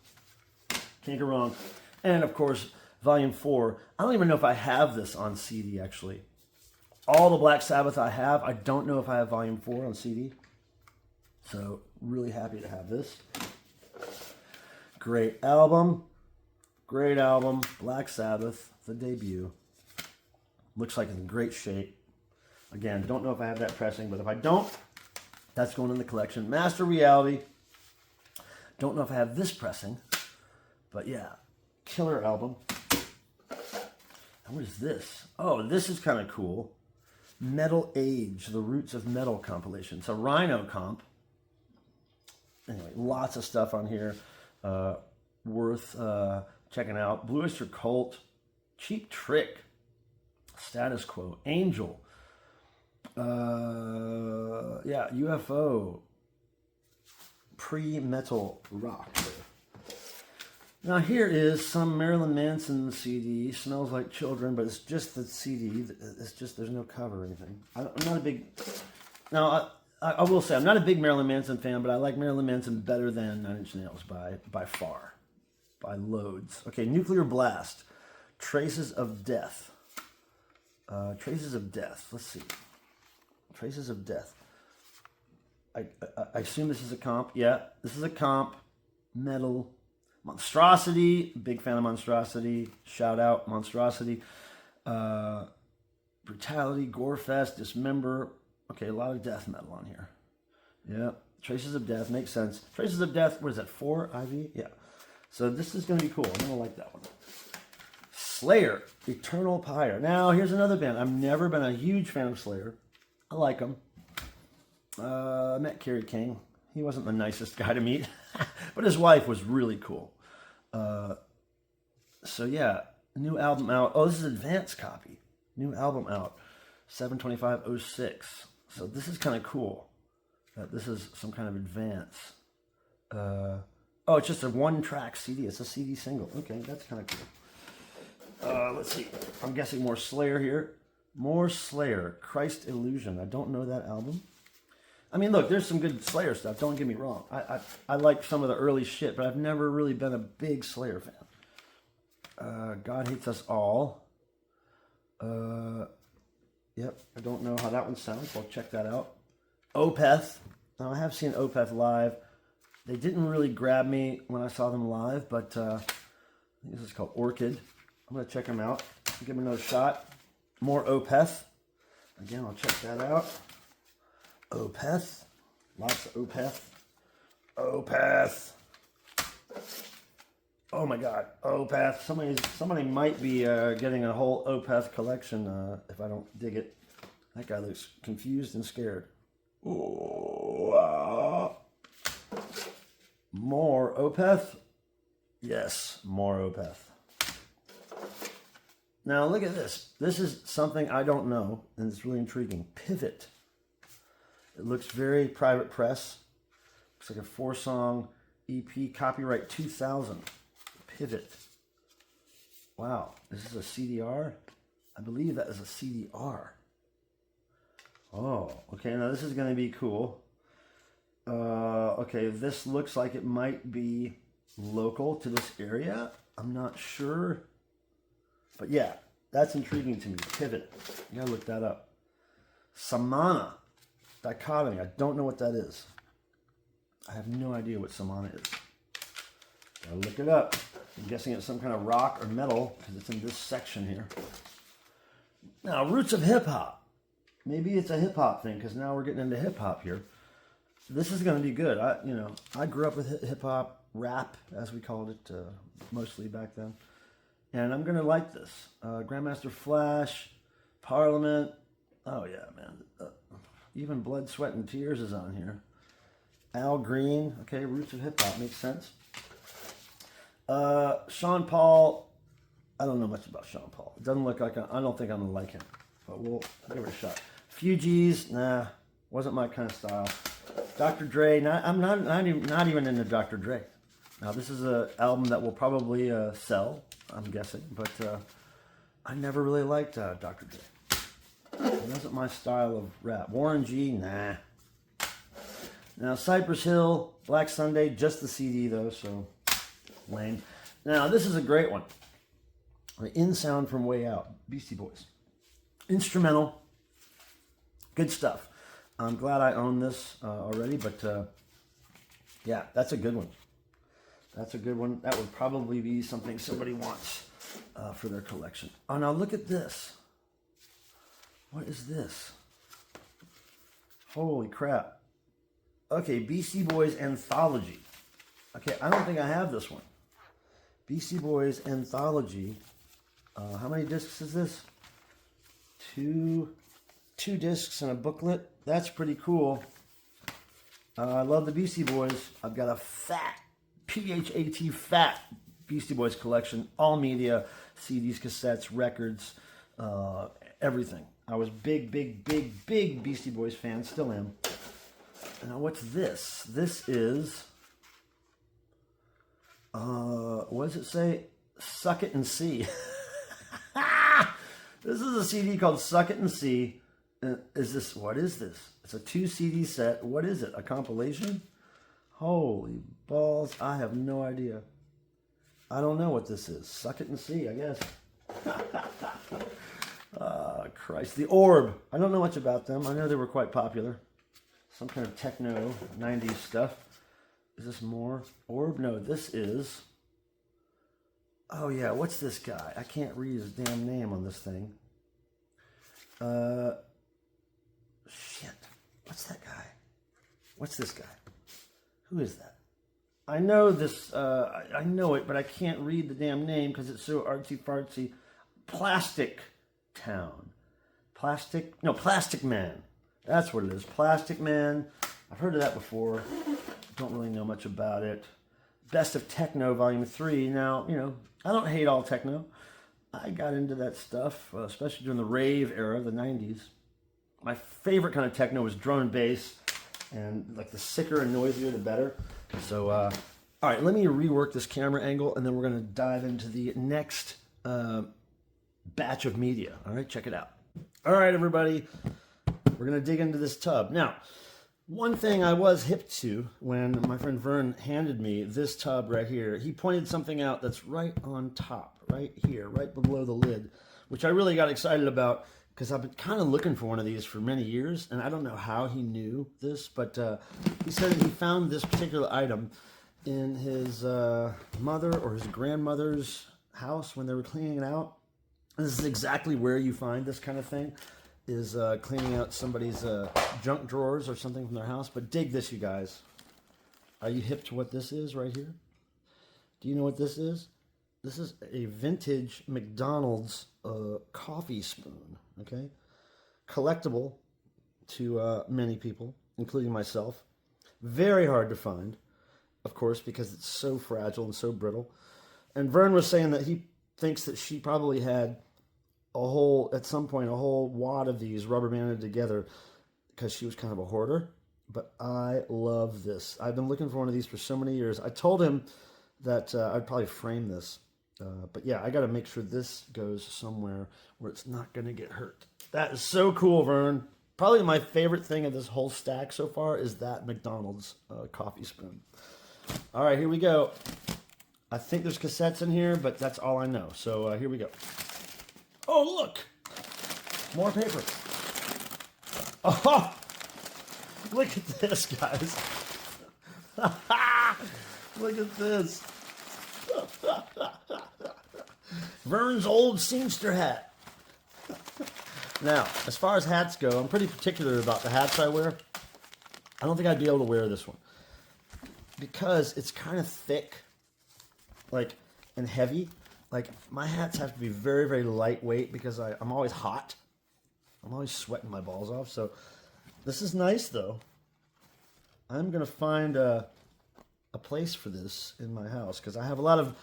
Can't go wrong. And, of course, Volume 4. I don't even know if I have this on CD, actually. All the Black Sabbath I have, I don't know if I have Volume 4 on CD. So, really happy to have this. Great album. Great album. Black Sabbath, the debut. Looks like it's in great shape. Again, don't know if I have that pressing, but if I don't, that's going in the collection. Master Reality. Don't know if I have this pressing. But yeah, killer album. And what is this? Oh, this is kind of cool. Metal Age, The Roots of Metal compilation. It's a Rhino comp. Anyway, lots of stuff on here. Worth checking out. Blue Oyster Cult, Cheap Trick, Status Quo, Angel. Yeah, UFO. Pre-metal rock. Now here is some Marilyn Manson CD. Smells Like Children, but it's just the CD. It's just, there's no cover or anything. I'm not a big... Now, I will say, I'm not a big Marilyn Manson fan, but I like Marilyn Manson better than Nine Inch Nails by far. By loads. Okay, Nuclear Blast. Traces of Death. Traces of Death. Let's see. Traces of Death. I assume this is a comp. Yeah, this is a comp. Metal. Monstrosity. Big fan of Monstrosity. Shout out Monstrosity. Brutality. Gorefest. Dismember. Okay, a lot of death metal on here. Yeah. Traces of Death. Makes sense. Traces of Death. What is that? 4 IV? Yeah. So this is going to be cool. I'm going to like that one. Slayer. Eternal Pyre. Now, here's another band. I've never been a huge fan of Slayer. I like them. I met Kerry King. He wasn't the nicest guy to meet. But his wife was really cool. So yeah, new album out. Oh, this is advanced copy. New album out. 7/25/06. So this is kind of cool. This is some kind of advance. Oh, it's just a one-track CD. It's a CD single. Okay, that's kind of cool. Let's see. I'm guessing more Slayer here. More Slayer. Christ Illusion. I don't know that album. I mean, look, there's some good Slayer stuff. Don't get me wrong. I like some of the early shit, but I've never really been a big Slayer fan. God Hates Us All. Yep, I don't know how that one sounds. I'll check that out. Opeth. Now, I have seen Opeth live. They didn't really grab me when I saw them live, but I think this is called Orchid. I'm going to check them out. Give them another shot. More Opeth. Again, I'll check that out. Opeth. Lots of Opeth. Opeth. Oh my God. Opeth. Somebody might be getting a whole Opeth collection if I don't dig it. That guy looks confused and scared. Oh, more Opeth? Yes, more Opeth. Now look at this. This is something I don't know, and it's really intriguing. Pivot. It looks very Private Press. Looks like a 4-song EP, copyright 2000. Pivot. Wow, is this a CDR? I believe that is a CDR. Oh, okay, now this is going to be cool. Okay, this looks like it might be local to this area. I'm not sure. But yeah, that's intriguing to me. Pivot. You gotta look that up. Samana. Dichotomy. I don't know what that is. I have no idea what Samana is. Gotta look it up. I'm guessing it's some kind of rock or metal because it's in this section here. Now, Roots of Hip Hop. Maybe it's a hip hop thing because now we're getting into hip hop here. This is going to be good. I grew up with hip hop, rap as we called it, mostly back then, and I'm going to like this. Grandmaster Flash, Parliament. Oh yeah, man. Even Blood, Sweat, and Tears is on here. Al Green. Okay, Roots of Hip Hop makes sense. Sean Paul. I don't know much about Sean Paul. It doesn't look like I don't think I'm gonna like him, but we'll give it a shot. Fugees, nah, wasn't my kind of style. Dr. Dre, I'm not even into Dr. Dre. Now this is an album that will probably sell, I'm guessing, but I never really liked Dr. Dre. It wasn't my style of rap. Warren G, nah. Now Cypress Hill, Black Sunday, just the CD though, so lame. Now this is a great one. In Sound from Way Out, Beastie Boys. Instrumental, good stuff. I'm glad I own this already, but yeah, that's a good one. That's a good one. That would probably be something somebody wants for their collection. Oh, now look at this. What is this? Holy crap. Okay, Beastie Boys Anthology. Okay, I don't think I have this one. Beastie Boys Anthology. How many discs is this? Two discs and a booklet. That's pretty cool. I love the Beastie Boys. I've got a fat, P-H-A-T, fat Beastie Boys collection. All media, CDs, cassettes, records, everything. I was big Beastie Boys fan. Still am. Now, what's this? This is What does it say? Suck It and See. This is a CD called Suck It and See. What is this? It's a 2 CD set. What is it? A compilation? Holy balls. I have no idea. I don't know what this is. Suck It and See, I guess. Christ. The Orb. I don't know much about them. I know they were quite popular. Some kind of techno 90s stuff. Is this more? Orb? No, this is... Oh yeah, what's this guy? I can't read his damn name on this thing. Shit. What's that guy? What's this guy? Who is that? I know this, I know it, but I can't read the damn name because it's so artsy-fartsy. Plastic Town. Plastic Man. That's what it is. Plastic Man. I've heard of that before. Don't really know much about it. Best of Techno, Volume 3. Now, you know, I don't hate all techno. I got into that stuff, especially during the rave era, the 90s. My favorite kind of techno was drum and bass, and like the sicker and noisier, the better. So, all right, let me rework this camera angle, and then we're going to dive into the next batch of media. All right, check it out. All right, everybody, we're going to dig into this tub. Now, one thing I was hip to when my friend Vern handed me this tub right here, he pointed something out that's right on top, right here, right below the lid, which I really got excited about because I've been kind of looking for one of these for many years, and I don't know how he knew this, but he said that he found this particular item in his mother or his grandmother's house when they were cleaning it out. And this is exactly where you find this kind of thing, is cleaning out somebody's junk drawers or something from their house. But dig this, you guys. Are you hip to what this is right here? Do you know what this is? This is a vintage McDonald's coffee spoon, okay? Collectible to many people, including myself. Very hard to find, of course, because it's so fragile and so brittle. And Vern was saying that he thinks that she probably had at some point, a whole wad of these rubber banded together because she was kind of a hoarder. But I love this. I've been looking for one of these for so many years. I told him that I'd probably frame this. But yeah, I got to make sure this goes somewhere where it's not going to get hurt. That is so cool, Vern. Probably my favorite thing of this whole stack so far is that McDonald's coffee spoon. All right, here we go. I think there's cassettes in here, but that's all I know. So here we go. Oh, look. More paper. Oh, look at this, guys. Look at this. Vern's old Seamster hat. Now, as far as hats go, I'm pretty particular about the hats I wear. I don't think I'd be able to wear this one because it's kind of thick, and heavy. Like, my hats have to be very, very lightweight because I'm always hot. I'm always sweating my balls off. So this is nice, though. I'm going to find a place for this in my house because I have a lot of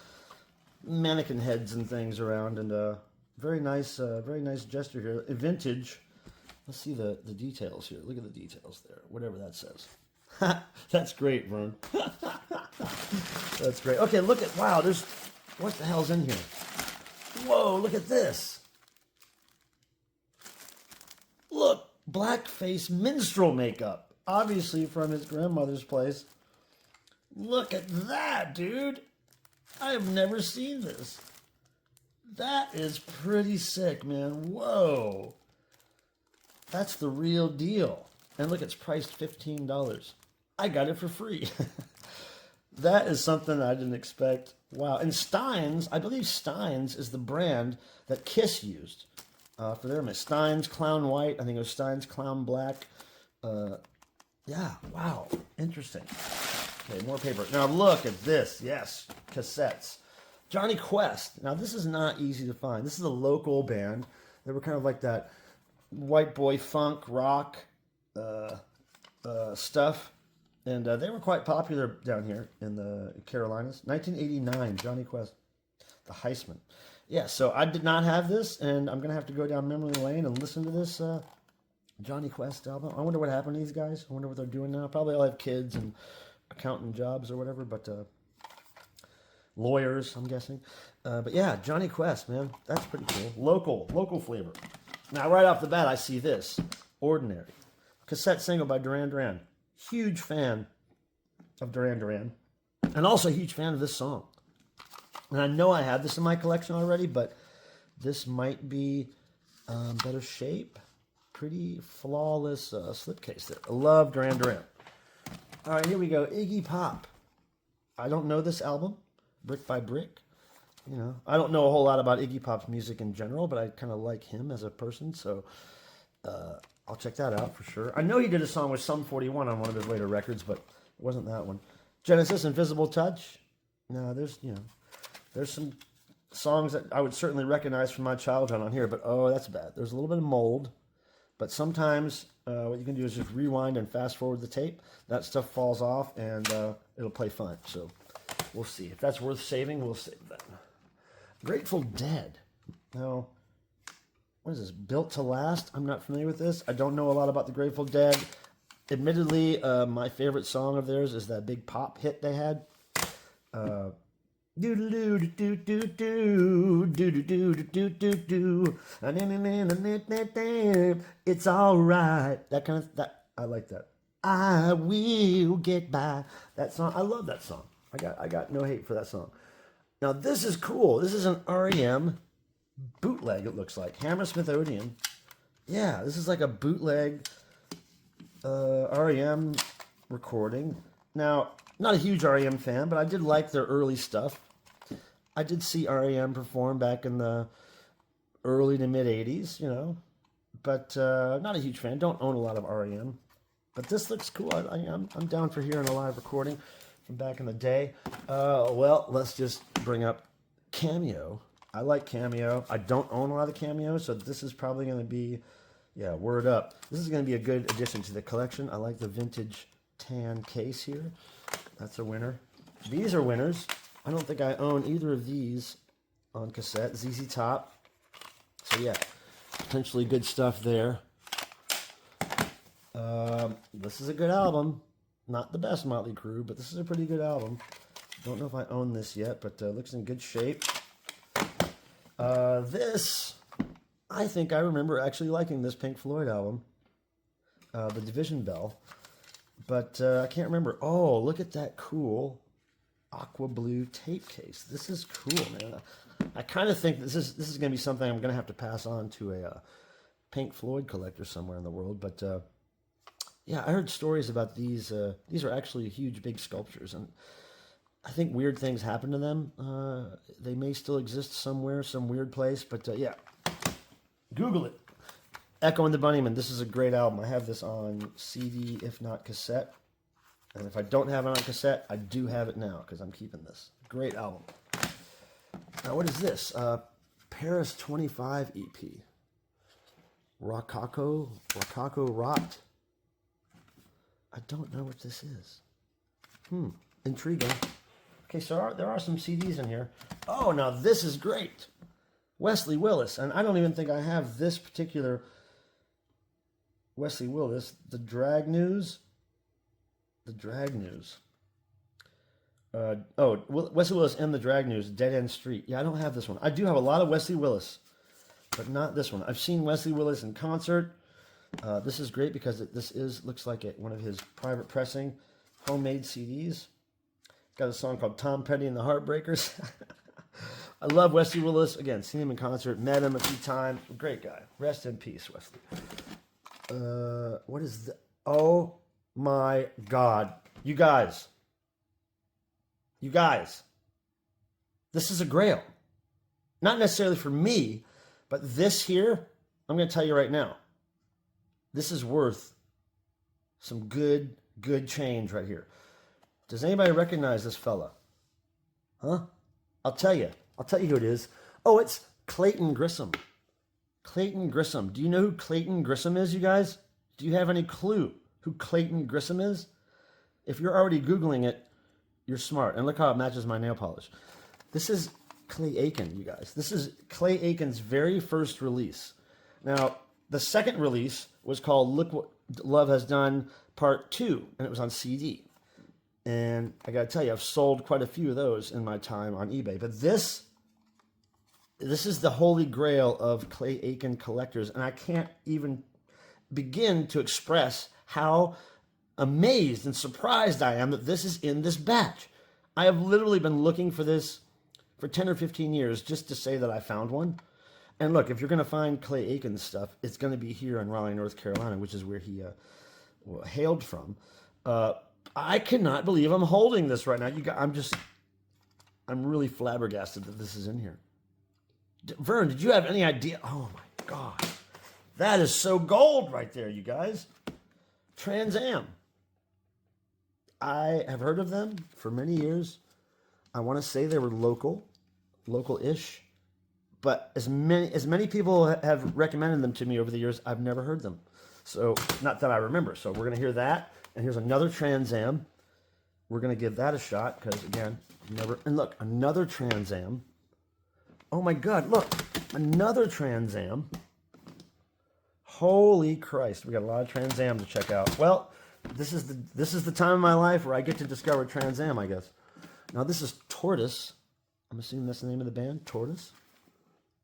mannequin heads and things around, and very nice gesture here. Vintage. Let's see the details here. Look at the details there. Whatever that says. That's great, Vern. That's great. Okay, look at, wow, what the hell's in here? Whoa, look at this. Look, blackface minstrel makeup. Obviously from his grandmother's place. Look at that, dude. I have never seen this. That is pretty sick, man. Whoa. That's the real deal. And look, it's priced $15. I got it for free. That is something I didn't expect. Wow. And Stein's, I believe Stein's is the brand that Kiss used for their mix. Stein's Clown White. I think it was Stein's Clown Black. Yeah. Wow. Interesting. Okay, more paper. Now look at this. Yes. Cassettes. Johnny Quest. Now this is not easy to find. This is a local band. They were kind of like that white boy funk rock stuff. And they were quite popular down here in the Carolinas. 1989, Johnny Quest, the Heisman. Yeah, so I did not have this, and I'm going to have to go down memory lane and listen to this Johnny Quest album. I wonder what happened to these guys. I wonder what they're doing now. Probably all have kids and accountant jobs or whatever, but lawyers, I'm guessing. But yeah, Johnny Quest, man, that's pretty cool. Local flavor. Now, right off the bat, I see this. Ordinary. Cassette single by Duran Duran. Huge fan of Duran Duran. And also a huge fan of this song. And I know I have this in my collection already, but this might be better shape. Pretty flawless slipcase there. I love Duran Duran. All right, here we go. Iggy Pop. I don't know this album, Brick by Brick. You know, I don't know a whole lot about Iggy Pop's music in general, but I kind of like him as a person, so I'll check that out for sure. I know he did a song with Sum 41 on one of his later records, but it wasn't that one. Genesis, Invisible Touch. No, there's some songs that I would certainly recognize from my childhood on here, but oh, that's bad. There's a little bit of mold, but sometimes what you can do is just rewind and fast forward the tape. That stuff falls off, and it'll play fine. So we'll see. If that's worth saving, we'll save that. Grateful Dead. Now, what is this? Built to Last? I'm not familiar with this. I don't know a lot about the Grateful Dead. Admittedly, my favorite song of theirs is that big pop hit they had. It's all right. That I like that. I will get by. That song, I love that song. I got no hate for that song. Now this is cool. This is an REM bootleg. It looks like Hammersmith Odeon. Yeah, this is like a bootleg REM recording. Now, not a huge REM fan, but I did like their early stuff. I did see REM perform back in the early to mid 80s, you know, but not a huge fan. Don't own a lot of REM, but this looks cool. I'm down for hearing a live recording from back in the day. Well, let's just bring up Cameo. I like Cameo. I don't own a lot of Cameo, so this is probably going to be, yeah, word up. This is going to be a good addition to the collection. I like the vintage tan case here. That's a winner. These are winners. I don't think I own either of these on cassette. ZZ Top. So yeah, potentially good stuff there. This is a good album. Not the best Motley Crue, but this is a pretty good album. Don't know if I own this yet, but looks in good shape. This, I think I remember actually liking this Pink Floyd album. The Division Bell. But I can't remember. Oh, look at that cool aqua blue tape case. This is cool, man. I kind of think this is going to be something I'm going to have to pass on to a Pink Floyd collector somewhere in the world. But yeah, I heard stories about these. These are actually huge, big sculptures, and I think weird things happen to them. They may still exist somewhere, some weird place. But yeah, Google it. Echo and the Bunnymen. This is a great album. I have this on CD, if not cassette. And if I don't have it on cassette, I do have it now because I'm keeping this. Great album. Now, what is this? Paris 25 EP. Rococo Rot. I don't know what this is. Intriguing. Okay, so there are some CDs in here. Oh, now this is great. Wesley Willis. And I don't even think I have this particular Wesley Willis. The Drag News. Wesley Willis and the Drag News, Dead End Street. Yeah, I don't have this one. I do have a lot of Wesley Willis, but not this one. I've seen Wesley Willis in concert. This is great because looks like one of his private pressing homemade CDs. Got a song called Tom Petty and the Heartbreakers. I love Wesley Willis. Again, seen him in concert, met him a few times. Great guy. Rest in peace, Wesley. What is that? Oh my God. You guys. This is a grail. Not necessarily for me, but this here, I'm going to tell you right now. This is worth some good change right here. Does anybody recognize this fella? Huh? I'll tell you who it is. Oh, it's Clayton Grissom. Clayton Grissom. Do you know who Clayton Grissom is, you guys? Do you have any clue who Clayton Grissom is? If you're already Googling it, you're smart. And look how it matches my nail polish. This is Clay Aiken, you guys. This is Clay Aiken's very first release. Now, the second release was called Look What Love Has Done Part 2, and it was on CD. And I got to tell you, I've sold quite a few of those in my time on eBay. But this is the holy grail of Clay Aiken collectors. And I can't even begin to express how amazed and surprised I am that this is in this batch. I have literally been looking for this for 10 or 15 years just to say that I found one. And look, if you're going to find Clay Aiken stuff, it's going to be here in Raleigh, North Carolina, which is where he hailed from. I cannot believe I'm holding this right now. I'm really flabbergasted that this is in here. Vern, did you have any idea? Oh my God. That is so gold right there, you guys. Trans Am. I have heard of them for many years. I want to say they were local-ish. But as many people have recommended them to me over the years, I've never heard them. So, not that I remember. So we're going to hear that. And here's another Trans Am. We're going to give that a shot because, again, never... And look, another Trans Am. Oh, my God, look. Another Trans Am. Holy Christ. We got a lot of Trans Am to check out. Well, this is the time of my life where I get to discover Trans Am, I guess. Now, this is Tortoise. I'm assuming that's the name of the band, Tortoise.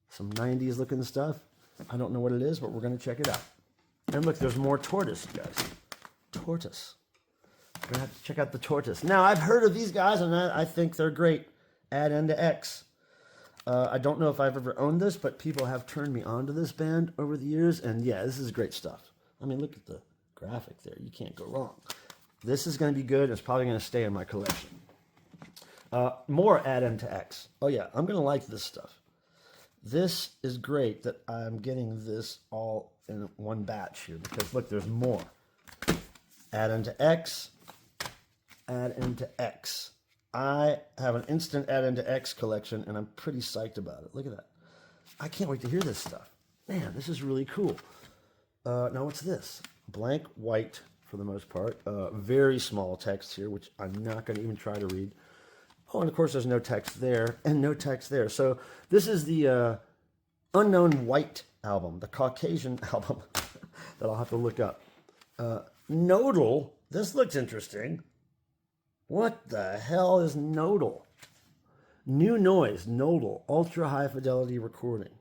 Some 90s looking stuff. I don't know what it is, but we're going to check it out. And look, there's more Tortoise, guys. Tortoise. We're going to have to check out the Tortoise. Now, I've heard of these guys, and I think they're great. Add N to X. I don't know if I've ever owned this, but people have turned me on to this band over the years. And yeah, this is great stuff. I mean, look at the graphic there. You can't go wrong. This is going to be good. It's probably going to stay in my collection. More Add N to X. Oh yeah, I'm going to like this stuff. This is great that I'm getting this all in one batch here because look, there's more. Add into X, add into X. I have an instant add into X collection and I'm pretty psyched about it. Look at that. I can't wait to hear this stuff. Man, this is really cool. Now what's this? Blank white for the most part. Very small text here, which I'm not going to even try to read. Oh, and of course there's no text there and no text there. So this is the Unknown White album, the Caucasian album that I'll have to look up. Nodal, this looks interesting. What the hell is Nodal? New Noise, Nodal, ultra high fidelity recording.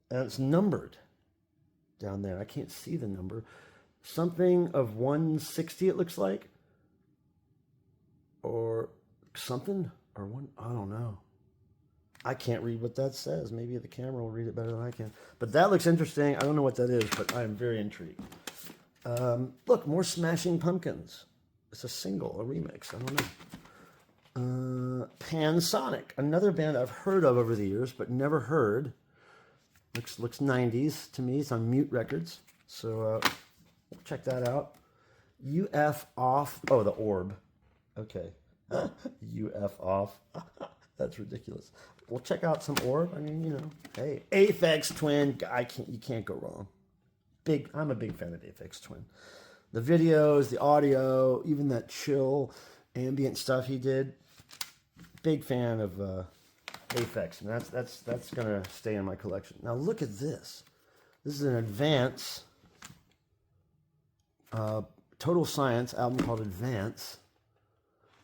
And it's numbered down there. I can't see the number. Something of 160 it looks like. Or something, or one, I don't know. I can't read what that says. Maybe the camera will read it better than I can. But that looks interesting. I don't know what that is, but I am very intrigued. Look, more Smashing Pumpkins. It's a single, a remix. I don't know. Pansonic, another band I've heard of over the years, but never heard. Looks 90s to me. It's on Mute Records. So check that out. UF Off. Oh, the Orb. Okay. UF off. That's ridiculous. We'll check out some Orb. I mean, you know, hey, Aphex Twin. You can't go wrong. I'm a big fan of Aphex Twin. The videos, the audio, even that chill ambient stuff he did. Big fan of Aphex, and that's gonna stay in my collection. Now look at this. This is an Advance Total Science album called Advance.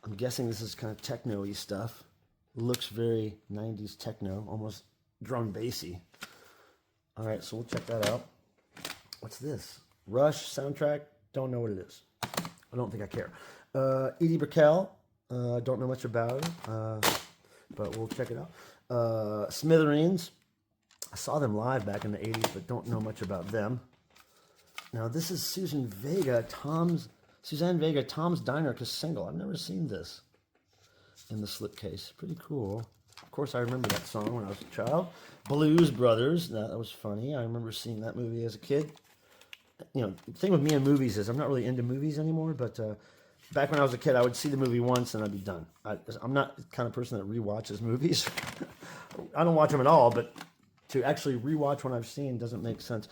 I'm guessing this is kind of techno-y stuff. Looks very 90s techno, almost drum bassy. All right, so we'll check that out. What's this? Rush soundtrack. Don't know what it is. I don't think I care. Edie Brickell. Don't know much about it, but we'll check it out. Smithereens. I saw them live back in the 80s, but don't know much about them. Now, this is Suzanne Vega, Tom's Diner single. I've never seen this in the slipcase. Pretty cool. Of course, I remember that song when I was a child. Blues Brothers. That was funny. I remember seeing that movie as a kid. You know, the thing with me and movies is I'm not really into movies anymore, but back when I was a kid, I would see the movie once and I'd be done. I'm not the kind of person that rewatches movies. I don't watch them at all, but to actually rewatch what I've seen doesn't make sense.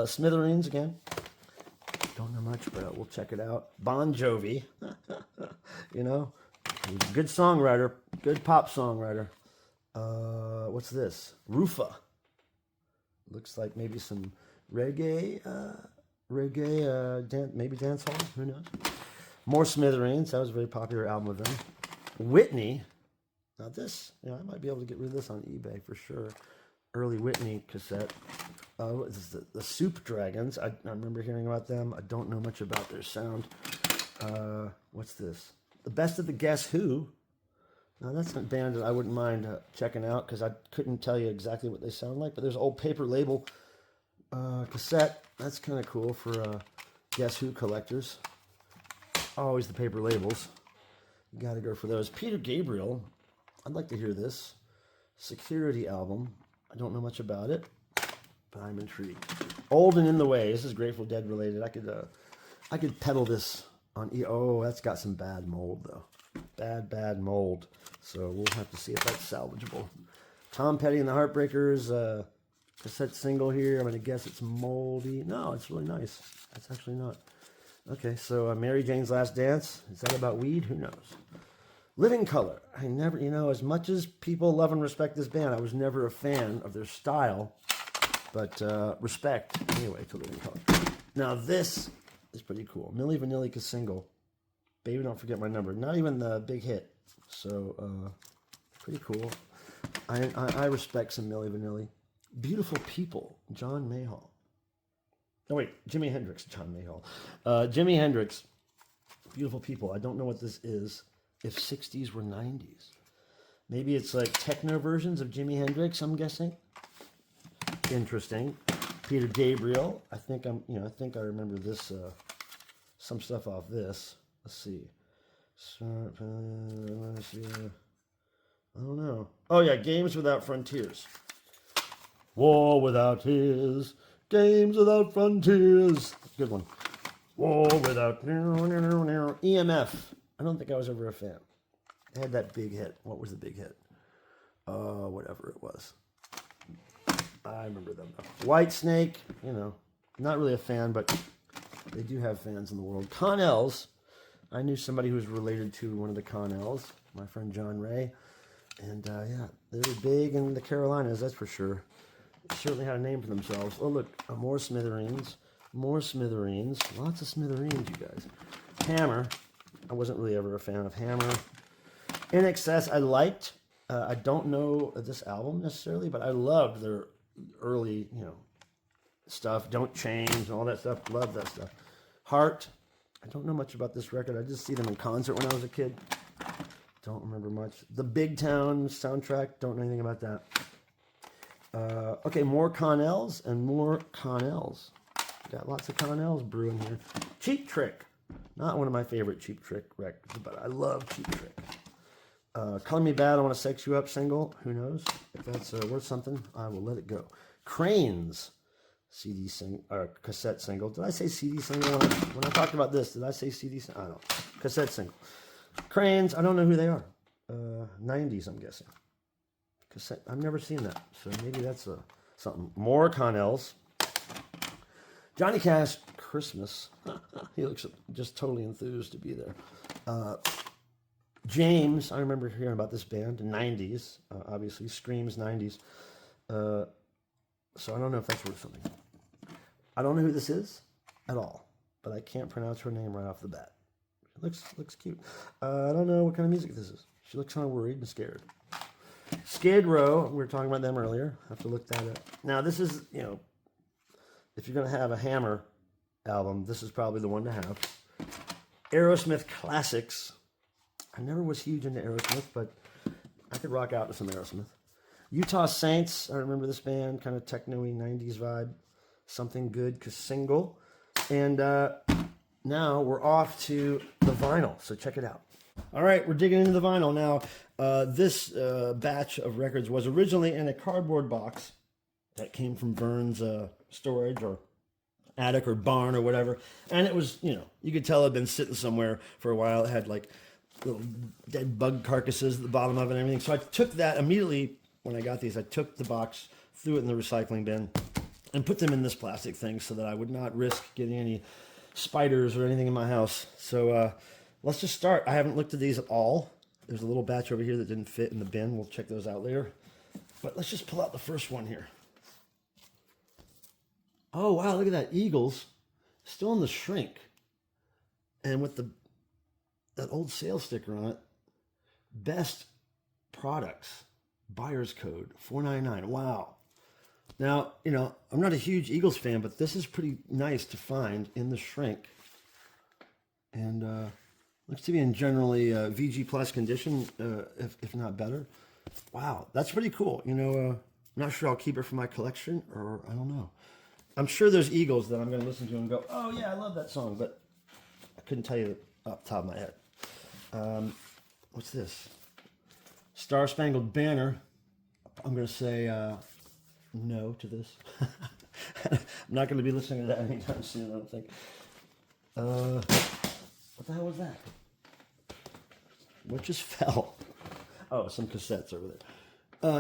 Smithereens again. Don't know much, but we'll check it out. Bon Jovi. You know, good songwriter, good pop songwriter. What's this? Rufa. Looks like maybe some reggae, maybe dance hall. Who knows? More Smithereens. That was a very popular album of them. Whitney. Now this, I might be able to get rid of this on eBay for sure. Early Whitney cassette. This is the Soup Dragons. I remember hearing about them. I don't know much about their sound. What's this? The Best of the Guess Who. Now that's a band that I wouldn't mind checking out because I couldn't tell you exactly what they sound like. But there's an old paper label cassette. That's kind of cool for Guess Who collectors. Always the paper labels. You got to go for those. Peter Gabriel. I'd like to hear this. Security album. I don't know much about it, but I'm intrigued. Old and in the Way. This is Grateful Dead related. I could pedal this on Oh, that's got some bad mold though. Bad mold. So we'll have to see if that's salvageable. Tom Petty and the Heartbreakers. Cassette single here. I'm going to guess it's moldy. No, it's really nice. That's actually not. Okay, so Mary Jane's Last Dance. Is that about weed? Who knows? Living Colour. I never, as much as people love and respect this band, I was never a fan of their style. But respect, anyway, to Living Colour. Now this is pretty cool. Milli Vanilli single. Baby Don't Forget My Number. Not even the big hit. So, pretty cool. I respect some Milli Vanilli. Beautiful People. John Mayall. Oh, wait. Jimi Hendrix. John Mayall. Jimi Hendrix. Beautiful People. I don't know what this is. If 60s were 90s. Maybe it's like techno versions of Jimi Hendrix, I'm guessing. Interesting. Peter Gabriel. I think I remember this, some stuff off this. Let's see. I don't know. Oh, yeah. Games Without Frontiers. War Without Tears. Games Without Frontiers. Good one. War Without... EMF. I don't think I was ever a fan. I had that big hit. What was the big hit? Whatever it was. I remember them. White Snake, not really a fan, but they do have fans in the world. Connells. I knew somebody who was related to one of the Connells, my friend John Ray. And yeah, they were big in the Carolinas, that's for sure. Certainly had a name for themselves. Oh, look, more Smithereens. More Smithereens. Lots of Smithereens, you guys. Hammer. I wasn't really ever a fan of Hammer. In Excess, I liked. I don't know this album necessarily, but I loved their early, stuff. Don't Change and all that stuff. Love that stuff. Heart. I don't know much about this record. I just see them in concert when I was a kid. Don't remember much. The Big Town soundtrack. Don't know anything about that. Okay, more Connells and more Connells. Got lots of Connells brewing here. Cheap Trick. Not one of my favorite Cheap Trick records, but I love Cheap Trick. Color Me Bad, I Want to Sex You Up single. Who knows? If that's worth something, I will let it go. Cranes. Cassette single. Did I say CD single when I talked about this? Did I say CD single? I don't know. Cassette single. Cranes, I don't know who they are. 90s, I'm guessing. Cassette. I've never seen that, so maybe that's something. More Connells. Johnny Cash, Christmas. He looks just totally enthused to be there. James, I remember hearing about this band, 90s, obviously. Screams, 90s. So I don't know if that's worth something. I don't know who this is at all, but I can't pronounce her name right off the bat. Looks cute. I don't know what kind of music this is. She looks kind of worried and scared. Skid Row, we were talking about them earlier. I have to look that up. Now, this is, if you're going to have a Hammer album, this is probably the one to have. Aerosmith Classics. I never was huge into Aerosmith, but I could rock out to some Aerosmith. Utah Saints. I remember this band, kind of techno-y 90s vibe. Something Good, single. And now we're off to the vinyl, so check it out. All right, we're digging into the vinyl now. This batch of records was originally in a cardboard box that came from Vern's storage or attic or barn or whatever. And it was, you could tell it had been sitting somewhere for a while. It had like little dead bug carcasses at the bottom of it and everything. So I took that immediately when I got these. I took the box, threw it in the recycling bin, and put them in this plastic thing so that I would not risk getting any spiders or anything in my house. So let's just start. I haven't looked at these at all. There's a little batch over here that didn't fit in the bin. We'll check those out later. But let's just pull out the first one here. Oh, wow, look at that. Eagles. Still in the shrink. And with the that old sales sticker on it. Best products, buyer's code 499. Wow. Now, I'm not a huge Eagles fan, but this is pretty nice to find in the shrink. And looks to be in generally VG plus condition, if not better. Wow, that's pretty cool. I'm not sure I'll keep it for my collection, or I don't know. I'm sure there's Eagles that I'm going to listen to and go, oh yeah, I love that song, but I couldn't tell you off the top of my head. What's this? Star Spangled Banner. I'm going to say no to this. I'm not going to be listening to that anytime soon, I don't think. What the hell was that? What just fell? Oh, some cassettes over there.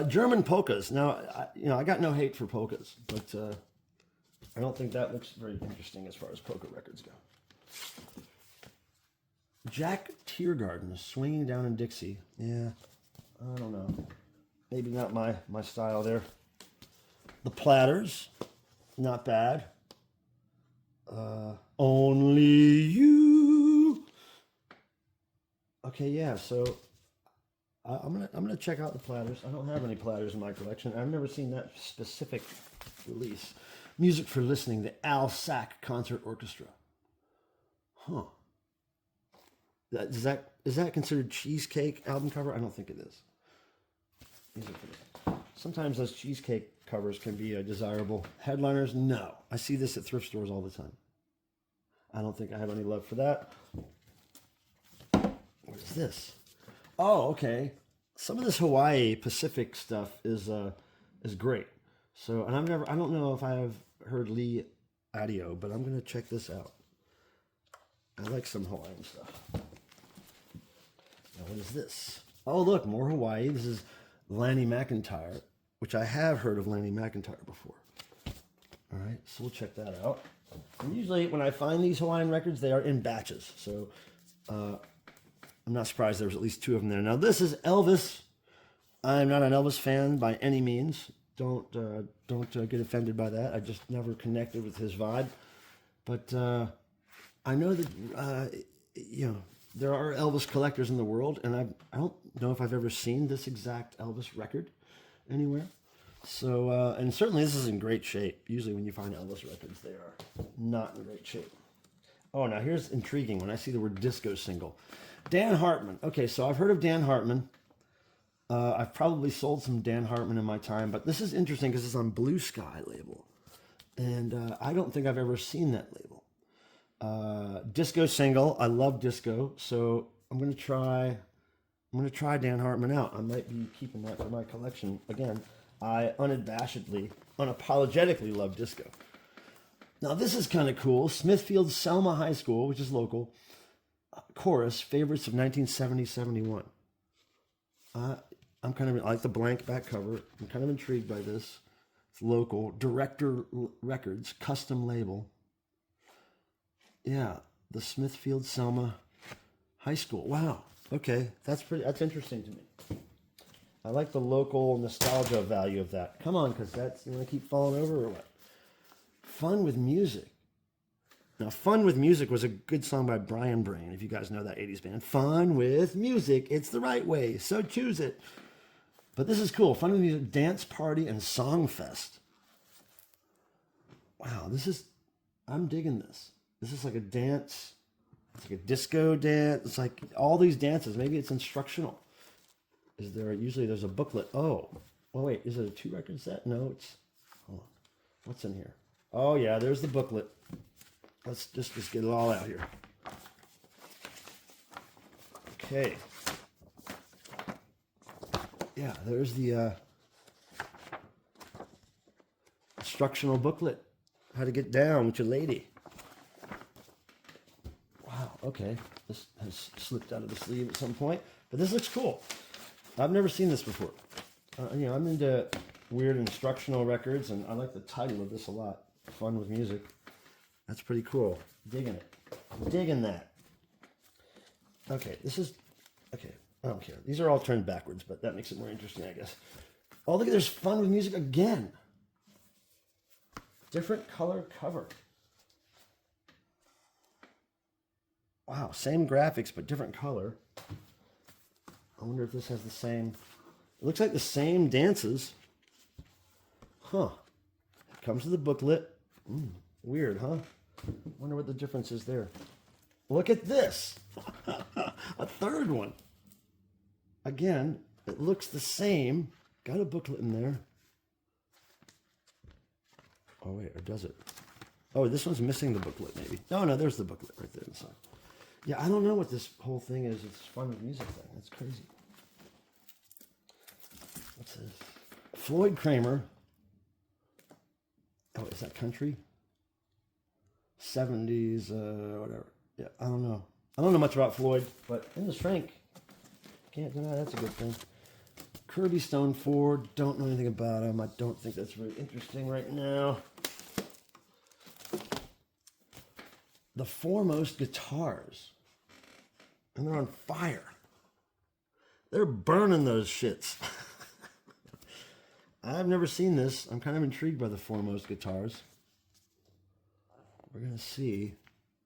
German polkas. Now, I got no hate for polkas, but I don't think that looks very interesting as far as polka records go. Jack Tiergarten, Swinging Down in Dixie. Yeah, I don't know. Maybe not my style there. The Platters, not bad. Only You. Okay, yeah. So I'm gonna check out the Platters. I don't have any Platters in my collection. I've never seen that specific release. Music for Listening, the Al Sack Concert Orchestra. Huh. Is that considered cheesecake album cover? I don't think it is. Sometimes those cheesecake covers can be desirable. Headliners, no. I see this at thrift stores all the time. I don't think I have any love for that. What is this? Oh, okay. Some of this Hawaii Pacific stuff is great. So, and I don't know if I have heard Lee Adio, but I'm gonna check this out. I like some Hawaiian stuff. Now, what is this? Oh, look, more Hawaii. This is Lanny McIntyre, which I have heard of Lanny McIntyre before. All right, so we'll check that out. And usually when I find these Hawaiian records, they are in batches. So I'm not surprised there's at least two of them there. Now, this is Elvis. I'm not an Elvis fan by any means. Don't get offended by that. I just never connected with his vibe. But I know that, there are Elvis collectors in the world, and I don't know if I've ever seen this exact Elvis record anywhere. So, and certainly this is in great shape. Usually when you find Elvis records, they are not in great shape. Oh, now here's intriguing when I see the word disco single. Dan Hartman. Okay, so I've heard of Dan Hartman. I've probably sold some Dan Hartman in my time, but this is interesting because it's on Blue Sky label. And I don't think I've ever seen that label. Disco single. I love disco, so I'm gonna try Dan Hartman out. I might be keeping that for my collection. Again, I unapologetically love disco. Now this is kind of cool. Smithfield Selma High School, which is local, chorus favorites of 1970-71. I like the blank back cover. I'm kind of intrigued by this. It's local. Director Records, custom label. Yeah, the Smithfield Selma High School. Wow. Okay, that's interesting to me. I like the local nostalgia value of that. Come on, because that's, you want to keep falling over or what? Fun with Music. Now, Fun with Music was a good song by Brian Brain, if you guys know that 80s band. Fun with Music, it's the right way, so choose it. But this is cool. Fun with Music, Dance Party and Song Fest. Wow, I'm digging this. This is like a dance. It's like a disco dance. It's like all these dances. Maybe it's instructional. Usually there's a booklet. Oh wait, is it a 2-record set? No, hold on. What's in here? Oh yeah, there's the booklet. Let's just get it all out here. Okay. Yeah, there's the instructional booklet. How to get down with your lady. Wow, okay. This has slipped out of the sleeve at some point, but this looks cool. I've never seen this before. I'm into weird instructional records, and I like the title of this a lot. Fun with Music. That's pretty cool. Digging it. Digging that. Okay, I don't care. These are all turned backwards, but that makes it more interesting, I guess. Oh, look at, there's Fun with Music again. Different color cover. Wow, same graphics but different color. I wonder if this has the same. It looks like the same dances. Huh. It comes with a booklet. Weird, huh? Wonder what the difference is there. Look at this. A third one. Again, it looks the same. Got a booklet in there. Oh, wait, or does it? Oh, this one's missing the booklet, maybe. No, there's the booklet right there inside. Yeah, I don't know what this whole thing is. It's fun with music thing. That's crazy. What's this? Floyd Kramer. Oh, is that country? 70s, whatever. Yeah, I don't know. I don't know much about Floyd, but in the shrink, can't deny that's a good thing. Kirby Stone Ford, don't know anything about him. I don't think that's very interesting right now. The Foremost guitars. And they're on fire. They're burning those shits. I've never seen this. I'm kind of intrigued by the Foremost guitars. We're going to see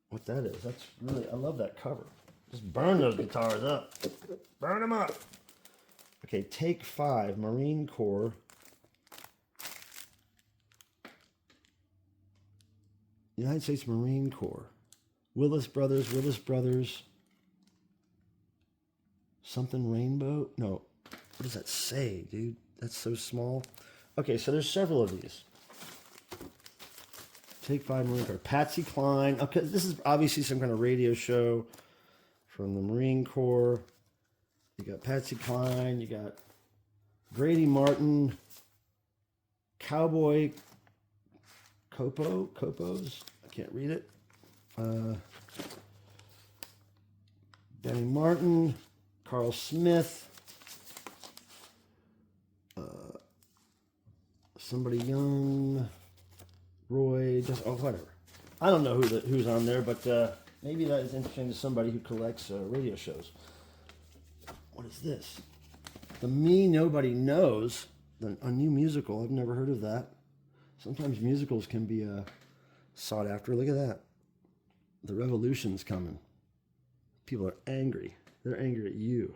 what that is. That's really, I love that cover. Just burn those guitars up. Burn them up. Okay, Take 5, Marine Corps. United States Marine Corps. Willis Brothers. Something Rainbow? No. What does that say, dude? That's so small. Okay, so there's several of these. Take 5 Marine Corps. Patsy Cline. Okay, this is obviously some kind of radio show from the Marine Corps. You got Patsy Cline. You got Grady Martin. Cowboy Copos. I can't read it. Benny Martin. Carl Smith. Somebody young. Roy. Whatever. I don't know who's on there, but maybe that is interesting to somebody who collects radio shows. What is this? The Me Nobody Knows. A new musical. I've never heard of that. Sometimes musicals can be sought after. Look at that. The revolution's coming. People are angry. They're angry at you.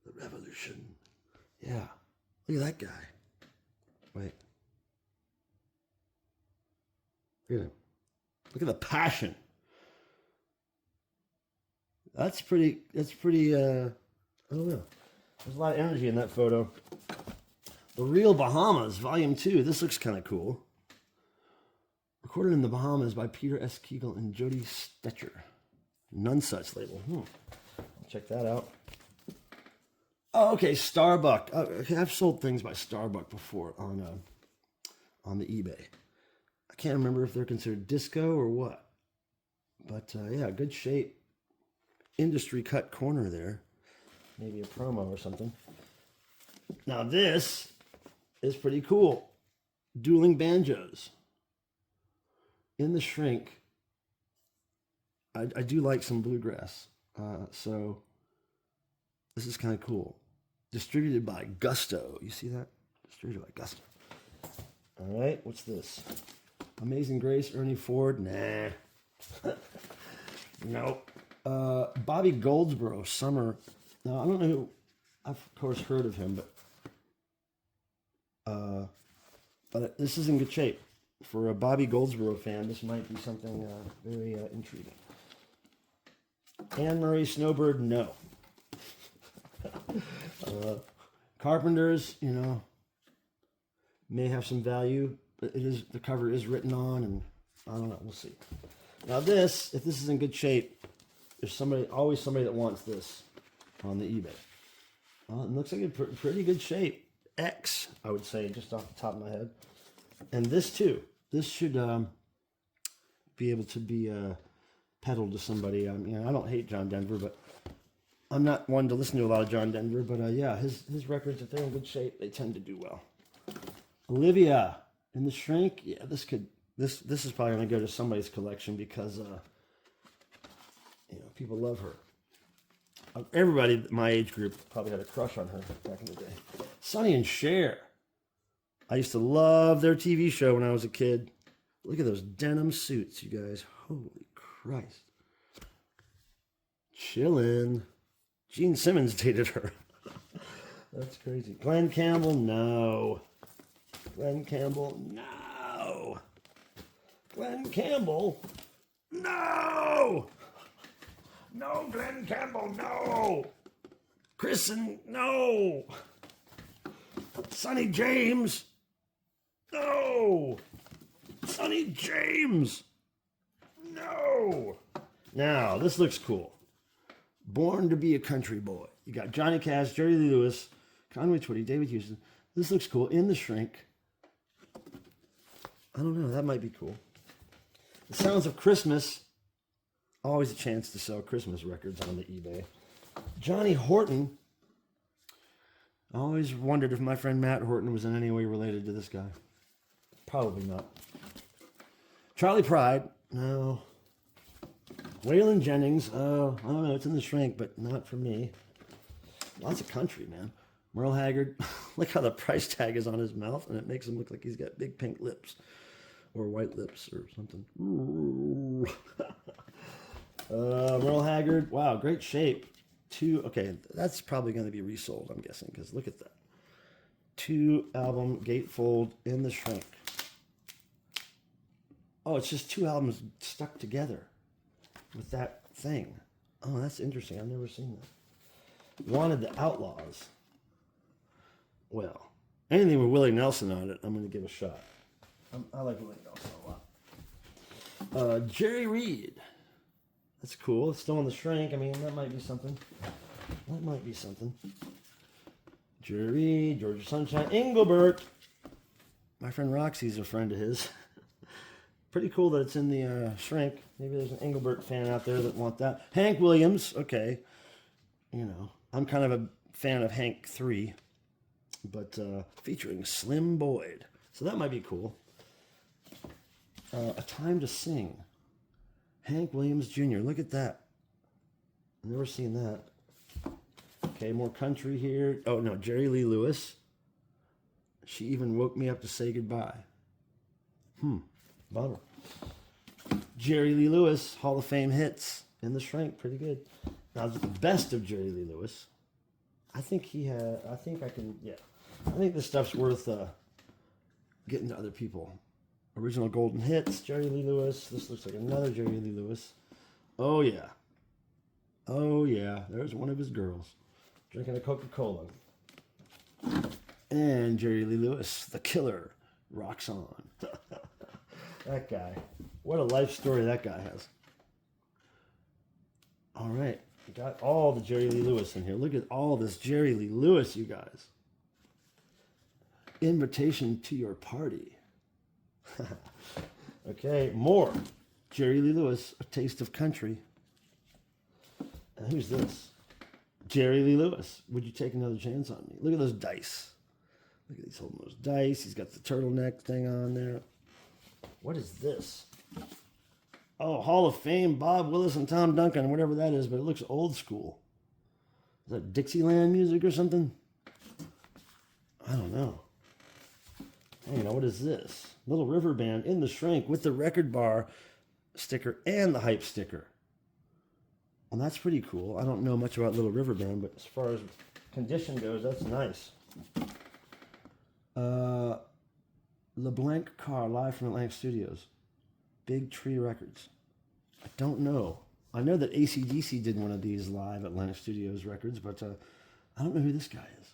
The revolution. Yeah. Look at that guy. Wait. Look at him. Look at the passion. That's pretty, I don't know. There's a lot of energy in that photo. The Real Bahamas, Volume 2. This looks kind of cool. Recorded in the Bahamas by Peter S. Kegel and Jody Stetcher. None Such label. Check that out. Oh, okay, Starbuck. Okay, I've sold things by Starbuck before on the eBay. I can't remember if they're considered disco or what. But yeah, good shape. Industry cut corner there. Maybe a promo or something. Now this is pretty cool. Dueling Banjos. In the shrink. I do like some bluegrass. So this is kind of cool. Distributed by Gusto. You see that? Distributed by Gusto. All right, what's this? Amazing Grace, Ernie Ford. Nah. Nope. Bobby Goldsboro, Summer. Now, I don't know who, I've of course heard of him, but this is in good shape. For a Bobby Goldsboro fan, this might be something very intriguing. Anne Murray Snowbird, no. Carpenters, may have some value, but the cover is written on, and I don't know, we'll see. Now if this is in good shape, there's always somebody that wants this on the eBay. Well, it looks like a pretty good shape. X, I would say, just off the top of my head. And this too. This should be able to be peddled to somebody. I mean, I don't hate John Denver, but I'm not one to listen to a lot of John Denver. But yeah, his records, if they're in good shape, they tend to do well. Olivia in the shrink. Yeah, this is probably going to go to somebody's collection because people love her. Everybody my age group probably had a crush on her back in the day. Sonny and Cher. I used to love their TV show when I was a kid. Look at those denim suits, you guys. Holy Christ. Chillin'. Gene Simmons dated her. That's crazy. Glenn Campbell, no. Glenn Campbell, no. Glenn Campbell, no. No, Glenn Campbell, no. Kristen, no. Sonny James, no. Sonny James, no. Now, this looks cool. Born to be a country boy. You got Johnny Cash, Jerry Lee Lewis, Conway Twitty, David Houston. This looks cool. In the Shrink. I don't know. That might be cool. The Sounds of Christmas. Always a chance to sell Christmas records on the eBay. Johnny Horton. I always wondered if my friend Matt Horton was in any way related to this guy. Probably not. Charlie Pride. No. Waylon Jennings. Oh, I don't know. It's in the Shrink, but not for me. Lots of country, man. Merle Haggard. Look how the price tag is on his mouth, and it makes him look like he's got big pink lips. Or white lips or something. Merle Haggard. Wow, great shape. Okay, that's probably going to be resold, I'm guessing, because look at that. 2-album gatefold in the Shrink. Oh, it's just 2 albums stuck together with that thing. Oh, that's interesting. I've never seen that. Wanted the Outlaws. Well, anything with Willie Nelson on it, I'm going to give a shot. I like Willie Nelson a lot. Jerry Reed. That's cool. It's still in the Shrink. I mean, that might be something. That might be something. Jerry Reed, Georgia Sunshine, Engelbert. My friend Roxy's a friend of his. Pretty cool that it's in the Shrink. Maybe there's an Engelbert fan out there that want that. Hank Williams. Okay. You know, I'm kind of a fan of Hank 3. But featuring Slim Boyd. So that might be cool. A Time to Sing. Hank Williams Jr. Look at that. Never seen that. Okay, more country here. Oh, no, Jerry Lee Lewis. She even woke me up to say goodbye. Bummer. Jerry Lee Lewis, Hall of Fame hits in the Shrink. Pretty good. Now, the best of Jerry Lee Lewis. I think this stuff's worth getting to other people. Original Golden Hits, Jerry Lee Lewis. This looks like another Jerry Lee Lewis. Oh, yeah. Oh, yeah. There's one of his girls drinking a Coca-Cola. And Jerry Lee Lewis, the killer, rocks on. That guy. What a life story that guy has. All right. We got all the Jerry Lee Lewis in here. Look at all this Jerry Lee Lewis, you guys. Invitation to Your Party. Okay, more. Jerry Lee Lewis, A Taste of Country. And who's this? Jerry Lee Lewis, Would You Take Another Chance on Me? Look at those dice. Look at these holding those dice. He's got the turtleneck thing on there. What is this? Oh, Hall of Fame, Bob Willis and Tom Duncan, whatever that is, but it looks old school. Is that Dixieland music or something? I don't know. Hey, now what is this? Little River Band in the Shrink with the record bar sticker and the hype sticker. Well, that's pretty cool. I don't know much about Little River Band, but as far as condition goes, that's nice. LeBlanc Car, live from Atlantic Studios. Big Tree Records. I don't know. I know that AC/DC did one of these live at Atlantic Studios records, but I don't know who this guy is.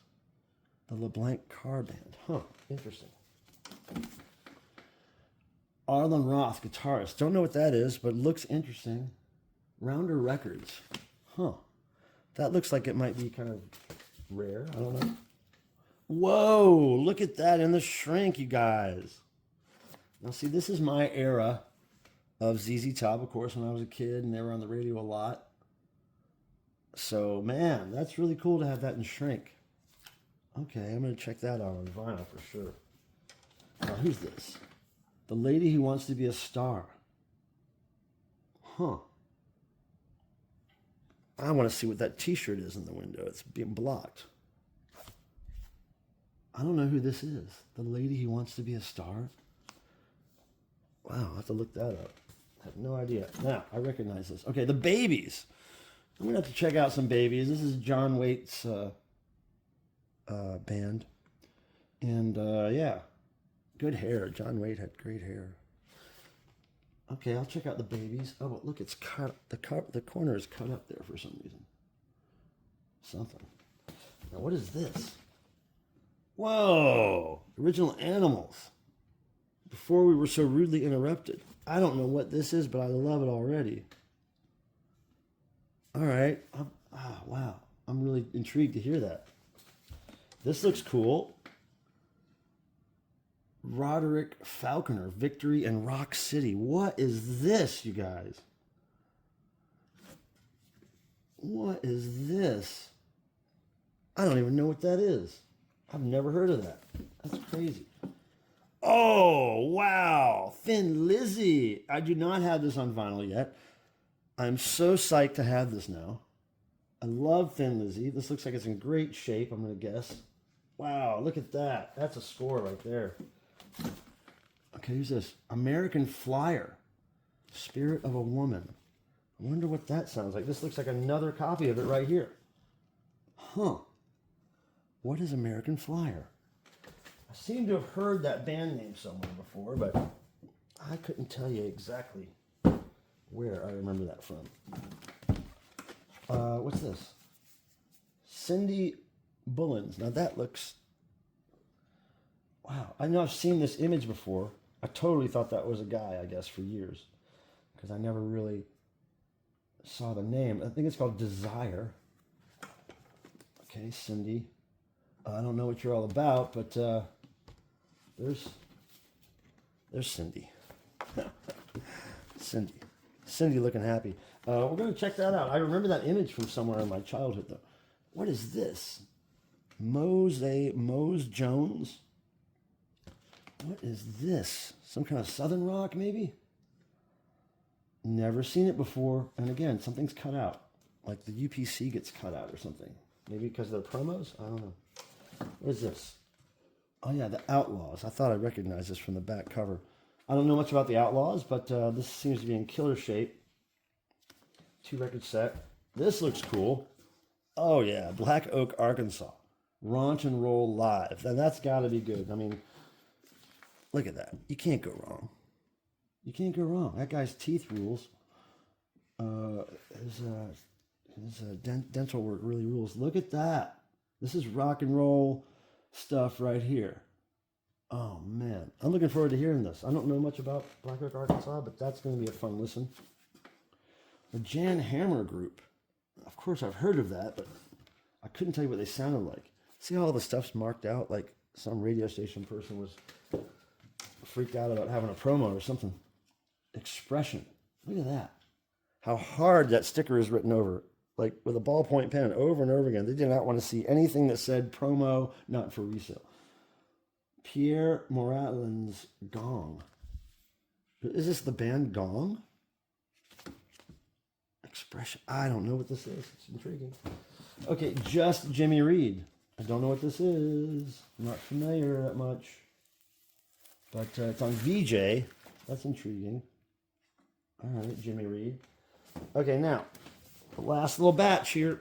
The LeBlanc Car Band. Huh, interesting. Arlen Roth, guitarist. Don't know what that is, but looks interesting. Rounder Records. Huh. That looks like it might be kind of rare. I don't know. Whoa, look at that in the Shrink, you guys. Now, see, this is my era of ZZ Top, of course, when I was a kid, and they were on the radio a lot. So, man, that's really cool to have that in Shrink. Okay, I'm going to check that out on vinyl for sure. Now, who's this? The Lady Who Wants to Be a Star. Huh. I want to see what that t-shirt is in the window. It's being blocked. I don't know who this is. The Lady Who Wants to Be a Star? Wow, I'll have to look that up. I have no idea. Now, I recognize this. Okay, the Babies. I'm going to have to check out some babies. This is John Waite's band. And yeah, good hair. John Waite had great hair. Okay, I'll check out the babies. Oh, but look, it's cut. The corner is cut up there for some reason. Something. Now, what is this? Whoa! Original Animals. Before we were so rudely interrupted. I don't know what this is, but I love it already. All right. Wow. I'm really intrigued to hear that. This looks cool. Roderick Falconer, Victory and Rock City. What is this, you guys? What is this? I don't even know what that is. I've never heard of that. That's crazy. Oh, wow. Thin Lizzy. I do not have this on vinyl yet. I'm so psyched to have this now. I love Thin Lizzy. This looks like it's in great shape, I'm going to guess. Wow, look at that. That's a score right there. Okay, who's this? American Flyer. Spirit of a Woman. I wonder what that sounds like. This looks like another copy of it right here. Huh. What is American Flyer? I seem to have heard that band name somewhere before, but I couldn't tell you exactly where I remember that from. What's this? Cindy Bullens. Now that looks... Wow. I know I've seen this image before. I totally thought that was a guy, I guess, for years. Because I never really saw the name. I think it's called Desire. Okay, Cindy. I don't know what you're all about, but there's Cindy. Cindy looking happy. We're going to check that out. I remember that image from somewhere in my childhood, though. What is this? Mose Jones? What is this? Some kind of southern rock, maybe? Never seen it before. And again, something's cut out. Like the UPC gets cut out or something. Maybe because of their promos? I don't know. What is this? Oh, yeah, the Outlaws. I thought I recognized this from the back cover. I don't know much about the Outlaws, but this seems to be in killer shape. 2-record set. This looks cool. Oh, yeah, Black Oak, Arkansas. Raunch and Roll Live. And that's got to be good. I mean, look at that. You can't go wrong. You can't go wrong. That guy's teeth rules. His dental work really rules. Look at that. This is rock and roll stuff right here. Oh, man. I'm looking forward to hearing this. I don't know much about Black Oak, Arkansas, but that's going to be a fun listen. The Jan Hammer Group. Of course, I've heard of that, but I couldn't tell you what they sounded like. See how all the stuff's marked out? Like some radio station person was freaked out about having a promo or something. Expression. Look at that. How hard that sticker is written over. Like with a ballpoint pen over and over again. They did not want to see anything that said promo, not for resale. Pierre Moralin's Gong. Is this the band Gong? Expression. I don't know what this is. It's intriguing. Okay, Just Jimmy Reed. I don't know what this is. I'm not familiar that much. But it's on VJ. That's intriguing. All right, Jimmy Reed. Okay, now, the last little batch here.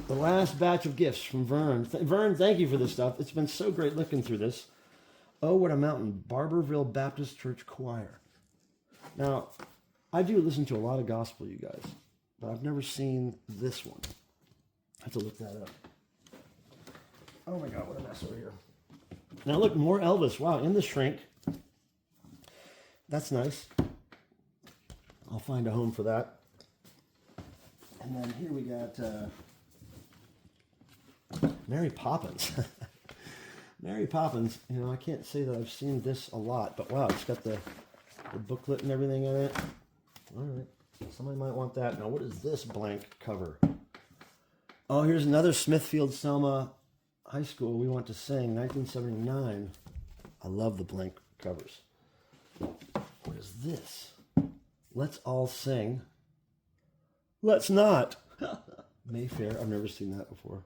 The last batch of gifts from Vern. Vern, thank you for this stuff. It's been so great looking through this. Oh, What a Mountain. Barberville Baptist Church Choir. Now, I do listen to a lot of gospel, you guys. But I've never seen this one. I have to look that up. Oh my God, what a mess over here. Now look, more Elvis. Wow, in the shrink. That's nice. I'll find a home for that. And then here we got Mary Poppins. Mary Poppins, you know, I can't say that I've seen this a lot, but wow, it's got the booklet and everything in it. All right, somebody might want that. Now, what is this blank cover? Oh, here's another Smithfield Selma High School We Want to Sing, 1979. I love the blank covers. What is this? Let's All Sing. Let's Not. Mayfair. I've never seen that before.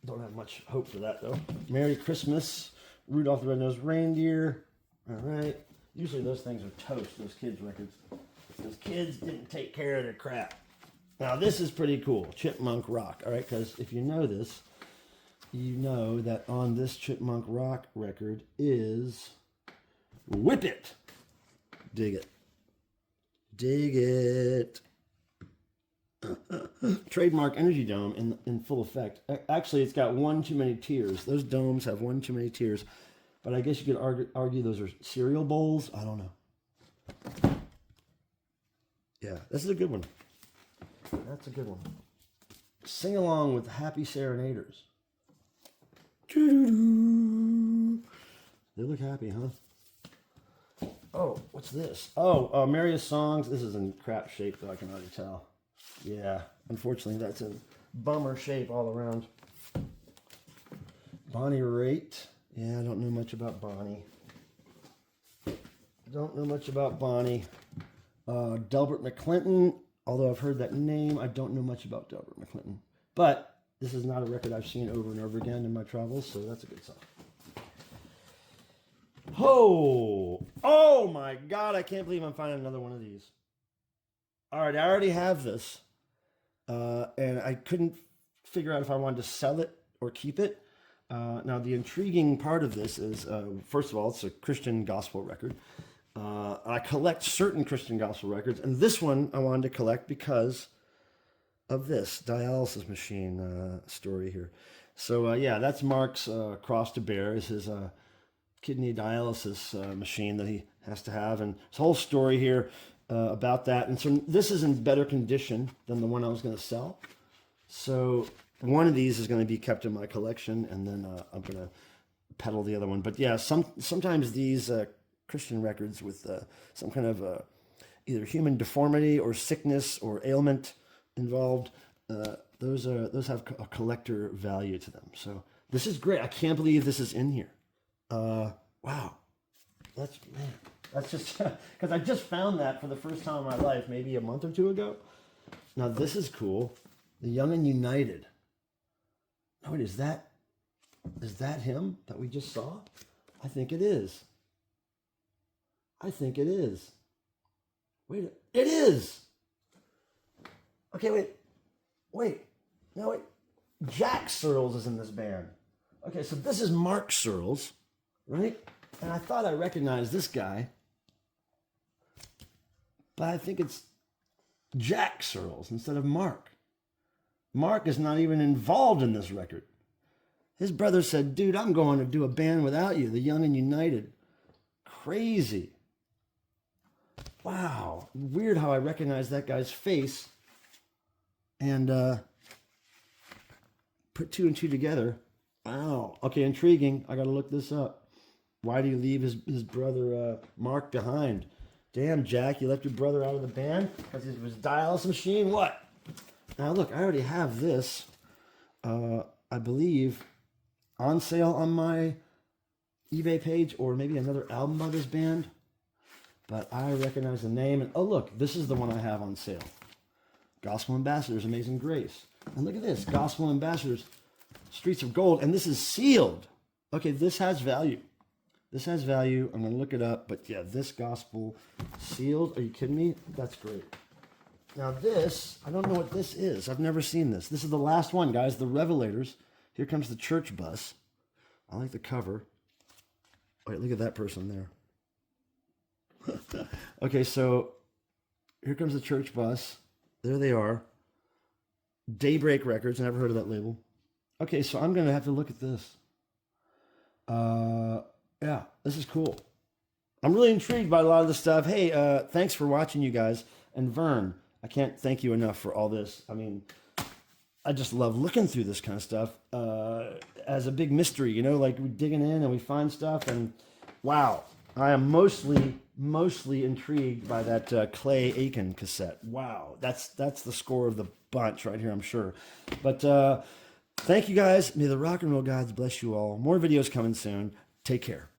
Don't have much hope for that, though. Merry Christmas. Rudolph the Red-Nosed Reindeer. All right. Usually those things are toast, those kids' records. Those kids didn't take care of their crap. Now this is pretty cool, Chipmunk Rock, all right? Because if you know this, you know that on this Chipmunk Rock record is Whip It. Dig it. Dig it. Trademark Energy Dome in full effect. Actually, it's got one too many tiers. Those domes have one too many tiers. But I guess you could argue those are cereal bowls. I don't know. Yeah, this is a good one. That's a good one. Sing along with Happy Serenaders. They look happy, huh? Oh, what's this? Oh, Marius Songs. This is in crap shape, though, I can already tell. Yeah, unfortunately, that's in bummer shape all around. Bonnie Raitt. Yeah, I don't know much about Bonnie. Don't know much about Bonnie. Delbert McClinton. Although I've heard that name, I don't know much about Delbert McClinton. But this is not a record I've seen over and over again in my travels, so that's a good sign. Oh my God, I can't believe I'm finding another one of these. All right, I already have this, and I couldn't figure out if I wanted to sell it or keep it. Now, the intriguing part of this is, first of all, it's a Christian gospel record. I collect certain Christian gospel records, and this one I wanted to collect because of this dialysis machine story here. So, yeah, that's Mark's cross to bear, is his kidney dialysis machine that he has to have, and his whole story here about that. And so this is in better condition than the one I was going to sell. So one of these is going to be kept in my collection, and then I'm going to peddle the other one. But yeah, sometimes these Christian records with some kind of either human deformity or sickness or ailment involved, those have a collector value to them. So this is great. I can't believe this is in here. Wow, that's just because I just found that for the first time in my life, maybe a month or two ago. Now this is cool. The Young and United. Oh, wait, is that him that we just saw? I think it is. I think it is. Wait, it is. Okay, wait. No, wait. Jack Searles is in this band. Okay, so this is Mark Searles, right? And I thought I recognized this guy, but I think it's Jack Searles instead of Mark. Mark is not even involved in this record. His brother said, dude, I'm going to do a band without you, the Young and United. Crazy. Wow. Weird how I recognize that guy's face and put two and two together. Wow. Okay, intriguing. I got to look this up. Why do you leave his brother Mark behind? Damn, Jack, you left your brother out of the band because he was dialysis machine? What? Now, look, I already have this, I believe, on sale on my eBay page, or maybe another album by this band. But I recognize the name. And oh, look, this is the one I have on sale. Gospel Ambassadors, Amazing Grace. And look at this, Gospel Ambassadors, Streets of Gold. And this is sealed. Okay, this has value. This has value. I'm going to look it up. But yeah, this gospel sealed. Are you kidding me? That's great. Now this, I don't know what this is. I've never seen this. This is the last one, guys. The Revelators. Here comes the church bus. I like the cover. Wait, look at that person there. Okay, so here comes the church bus. There they are. Daybreak Records. Never heard of that label. Okay, so I'm going to have to look at this. Yeah, this is cool. I'm really intrigued by a lot of this stuff. Hey, thanks for watching, you guys. And Vern, I can't thank you enough for all this. I mean, I just love looking through this kind of stuff as a big mystery, you know, like we're digging in and we find stuff. And wow, I am mostly intrigued by that Clay Aiken cassette. Wow, that's the score of the bunch right here, I'm sure. But thank you guys. May the rock and roll gods bless you all. More videos coming soon. Take care.